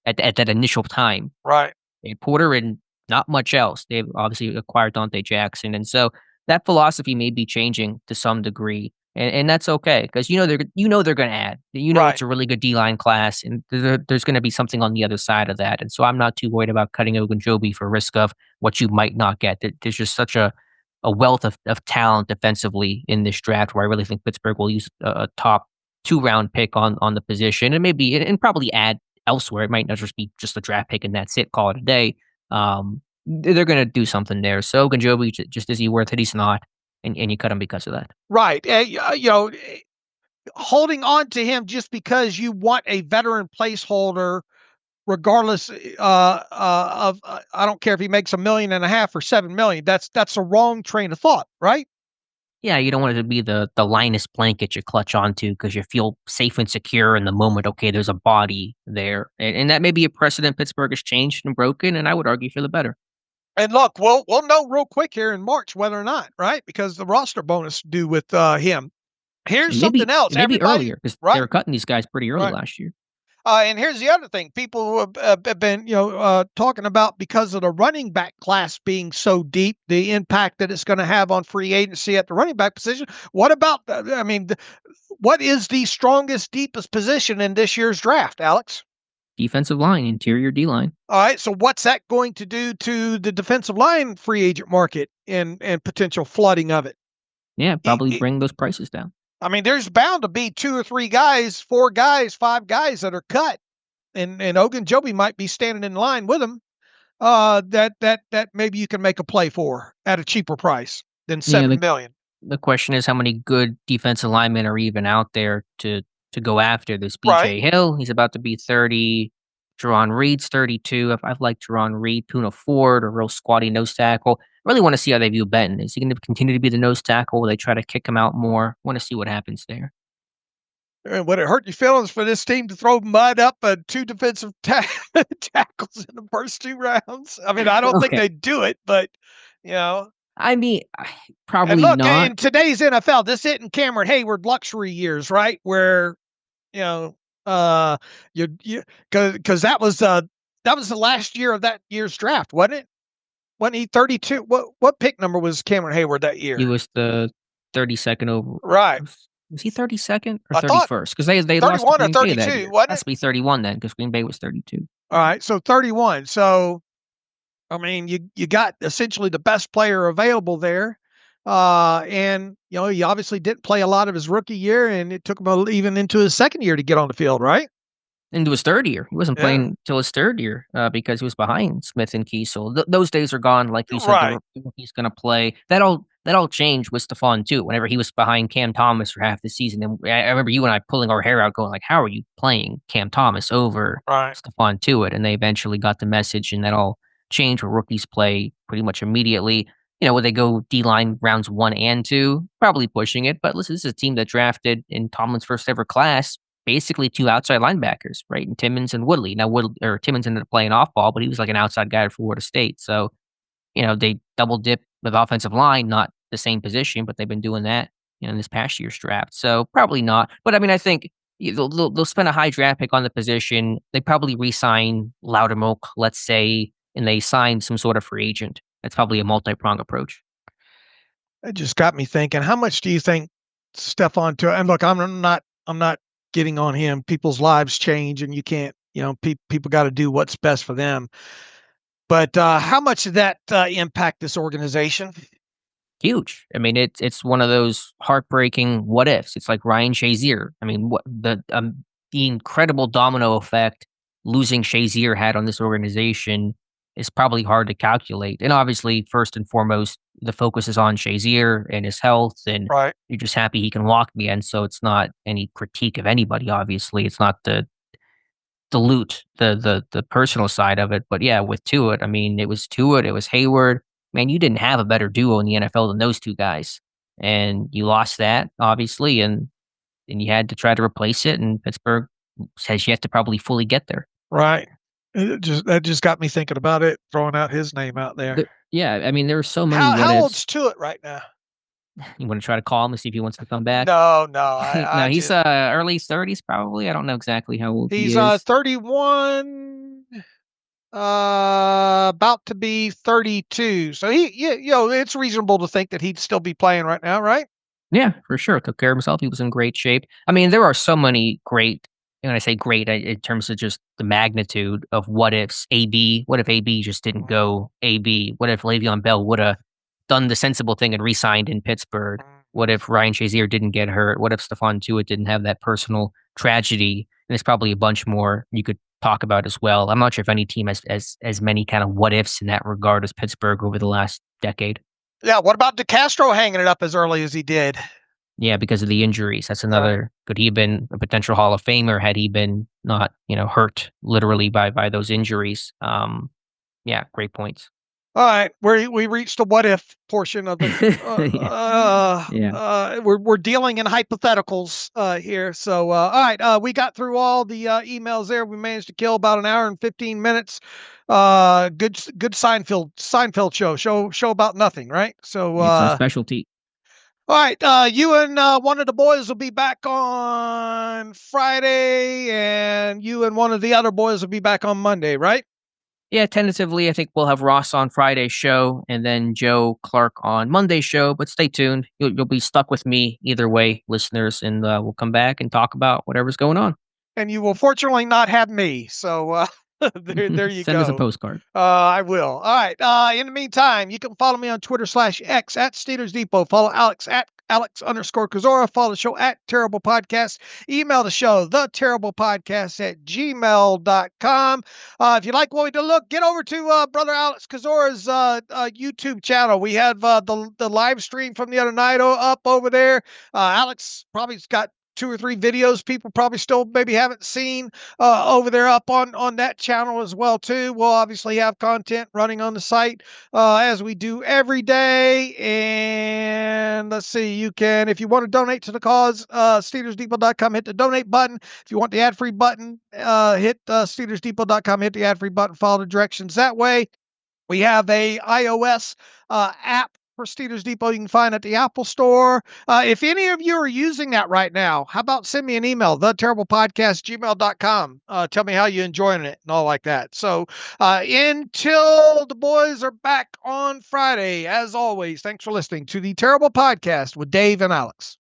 at that initial time? Right. They had Porter and Not much else. They've obviously acquired Dante Jackson, and so that philosophy may be changing to some degree, and that's okay because they're going to add. Right. It's a really good D line class, and there's going to be something on the other side of that, and so I'm not too worried about cutting Ogunjobi for risk of what you might not get. There's just such a wealth of talent defensively in this draft where I really think Pittsburgh will use a top 2 round pick on the position and maybe and probably add elsewhere. It might not just be just a draft pick and that's it, call it a day. They're going to do something there. So Ogunjobi, just is he worth it? He's not, and you cut him because of that. Right. Holding on to him just because you want a veteran placeholder, regardless of I don't care if he makes $1.5 million or $7 million. That's a wrong train of thought, right? Yeah, you don't want it to be the Linus blanket you clutch onto because you feel safe and secure in the moment. Okay, there's a body there, and that may be a precedent Pittsburgh has changed and broken, and I would argue for the better. And look, we'll know real quick here in March whether or not, right? Because the roster bonus due with him. Here's something else. Maybe earlier because right? They were cutting these guys pretty early last year. And here's the other thing: people who have been, talking about because of the running back class being so deep, the impact that it's going to have on free agency at the running back position. What about? What is the strongest, deepest position in this year's draft, Alex? Defensive line, interior D line. All right. So what's that going to do to the defensive line free agent market and potential flooding of it? Yeah, probably bring those prices down. I mean, there's bound to be 2 or 3 guys, 4 guys, 5 guys that are cut, and Ogunjobi might be standing in line with them. That maybe you can make a play for at a cheaper price than $7 million. The question is how many good defensive linemen are even out there to go after. There's BJ Hill, he's about to be 30. Jerron Reed's 32. I've liked Jerron Reed, Puna Ford, a real squatty nose tackle. I really want to see how they view Benton. Is he going to continue to be the nose tackle? Will they try to kick him out more? Want to see what happens there. Would it hurt your feelings for this team to throw mud up 2 defensive tackles in the first 2 rounds? I mean, I don't think they'd do it, but, I mean, probably and look, not. In today's NFL, this isn't Cameron Hayward luxury years, right? Where, because that was the last year of that year's draft, wasn't it? Wasn't he 32? What pick number was Cameron Hayward that year? He was the 32nd over. Right. Was he 32nd or 31st? Because they lost to Green Bay that year. Wasn't it? Has to be 31 then, because Green Bay was 32. All right, so 31. So, I mean, you got essentially the best player available there, and he obviously didn't play a lot of his rookie year, and it took him even into his second year to get on the field, right? Into his third year. He wasn't playing until his third year because he was behind Smith and Kiesel. Those days are gone. Like you said, he's going to play. That all changed with Stephon too. Whenever he was behind Cam Thomas for half the season, and I remember you and I pulling our hair out, going like, "How are you playing Cam Thomas over Stephon Tuitt?" And they eventually got the message, and that all changed. Where rookies play pretty much immediately. Would they go D-line rounds 1 and 2? Probably pushing it. But listen, this is a team that drafted in Tomlin's first ever class basically 2 outside linebackers, right? And Timmons and Woodley. Now, Timmons ended up playing off ball, but he was like an outside guy for Florida State. So, they double dip with offensive line, not the same position, but they've been doing that, in this past year's draft. So probably not. But I mean, I think they'll spend a high draft pick on the position. They probably re-sign Loudermilk, let's say, and they sign some sort of free agent. That's probably a multi-prong approach. It just got me thinking, how much do you think Stephon Tuitt, and look, I'm not getting on him. People's lives change, and you can't, people got to do what's best for them. But how much did that impact this organization? Huge. I mean, it's one of those heartbreaking what ifs. It's like Ryan Shazier. I mean, what the incredible domino effect losing Shazier had on this organization is probably hard to calculate. And obviously, first and foremost, the focus is on Shazier and his health, and you're just happy he can walk again. So it's not any critique of anybody. Obviously, it's not the dilute the personal side of it. But yeah, with Tuitt, I mean, it was Tuitt, it was Hayward. Man, you didn't have a better duo in the NFL than those 2 guys, and you lost that obviously, and you had to try to replace it. And Pittsburgh has yet to probably fully get there. Right. That just got me thinking about it, throwing out his name out there. Yeah, I mean, there are so many. How old's Tuitt right now? You want to try to call him and see if he wants to come back? No. No, he's early 30s probably. I don't know exactly how old he is. He's 31. about to be 32. So it's reasonable to think that he'd still be playing right now, right? Yeah, for sure. Took care of himself. He was in great shape. I mean, there are so many great, and when I say great, in terms of just the magnitude of what ifs. AB, what if AB just didn't go AB? What if Le'Veon Bell would have done the sensible thing and re-signed in Pittsburgh? What if Ryan Shazier didn't get hurt? What if Stephon Tuitt didn't have that personal tragedy? And there's probably a bunch more you could talk about as well. I'm not sure if any team has as many kind of what ifs in that regard as Pittsburgh over the last decade. Yeah. What about DeCastro hanging it up as early as he did? Yeah, because of the injuries. That's another. Could he have been a potential Hall of Famer had he been not, hurt literally by those injuries? Yeah, great points. All right, we reached the what if portion of the. We're dealing in hypotheticals here. So all right, we got through all the emails there. We managed to kill about an hour and 15 minutes. Good Seinfeld show about nothing, right? So It's a specialty. all right, you and one of the boys will be back on Friday, and you and one of the other boys will be back on Monday, right? Yeah, tentatively, I think we'll have Ross on Friday's show and then Joe Clark on Monday's show. But stay tuned; you'll be stuck with me either way, listeners, and we'll come back and talk about whatever's going on. And you will fortunately not have me. So there you Send go. us a postcard. I will. All right. In the meantime, you can follow me on Twitter /X at Steelers Depot. Follow Alex at Alex_Kozora. Follow the show at Terrible Podcast. Email the show, theterriblepodcast@gmail.com. If you like what we do, get over to Brother Alex Kozora's YouTube channel. We have the live stream from the other night up over there. Alex probably's got 2 or 3 videos people probably still maybe haven't seen over there up on that channel as well too. We'll obviously have content running on the site as we do every day. And let's see, you can, if you want to donate to the cause, SteelersDepot.com, hit the donate button. If you want the ad-free button, hit SteelersDepot.com, hit the ad-free button, follow the directions that way. We have a iOS app for Steelers Depot you can find at the Apple Store. If any of you are using that right now, how about send me an email, theterriblepodcast@gmail.com. Tell me how you're enjoying it and all like that. So until the boys are back on Friday, as always, thanks for listening to the Terrible Podcast with Dave and Alex.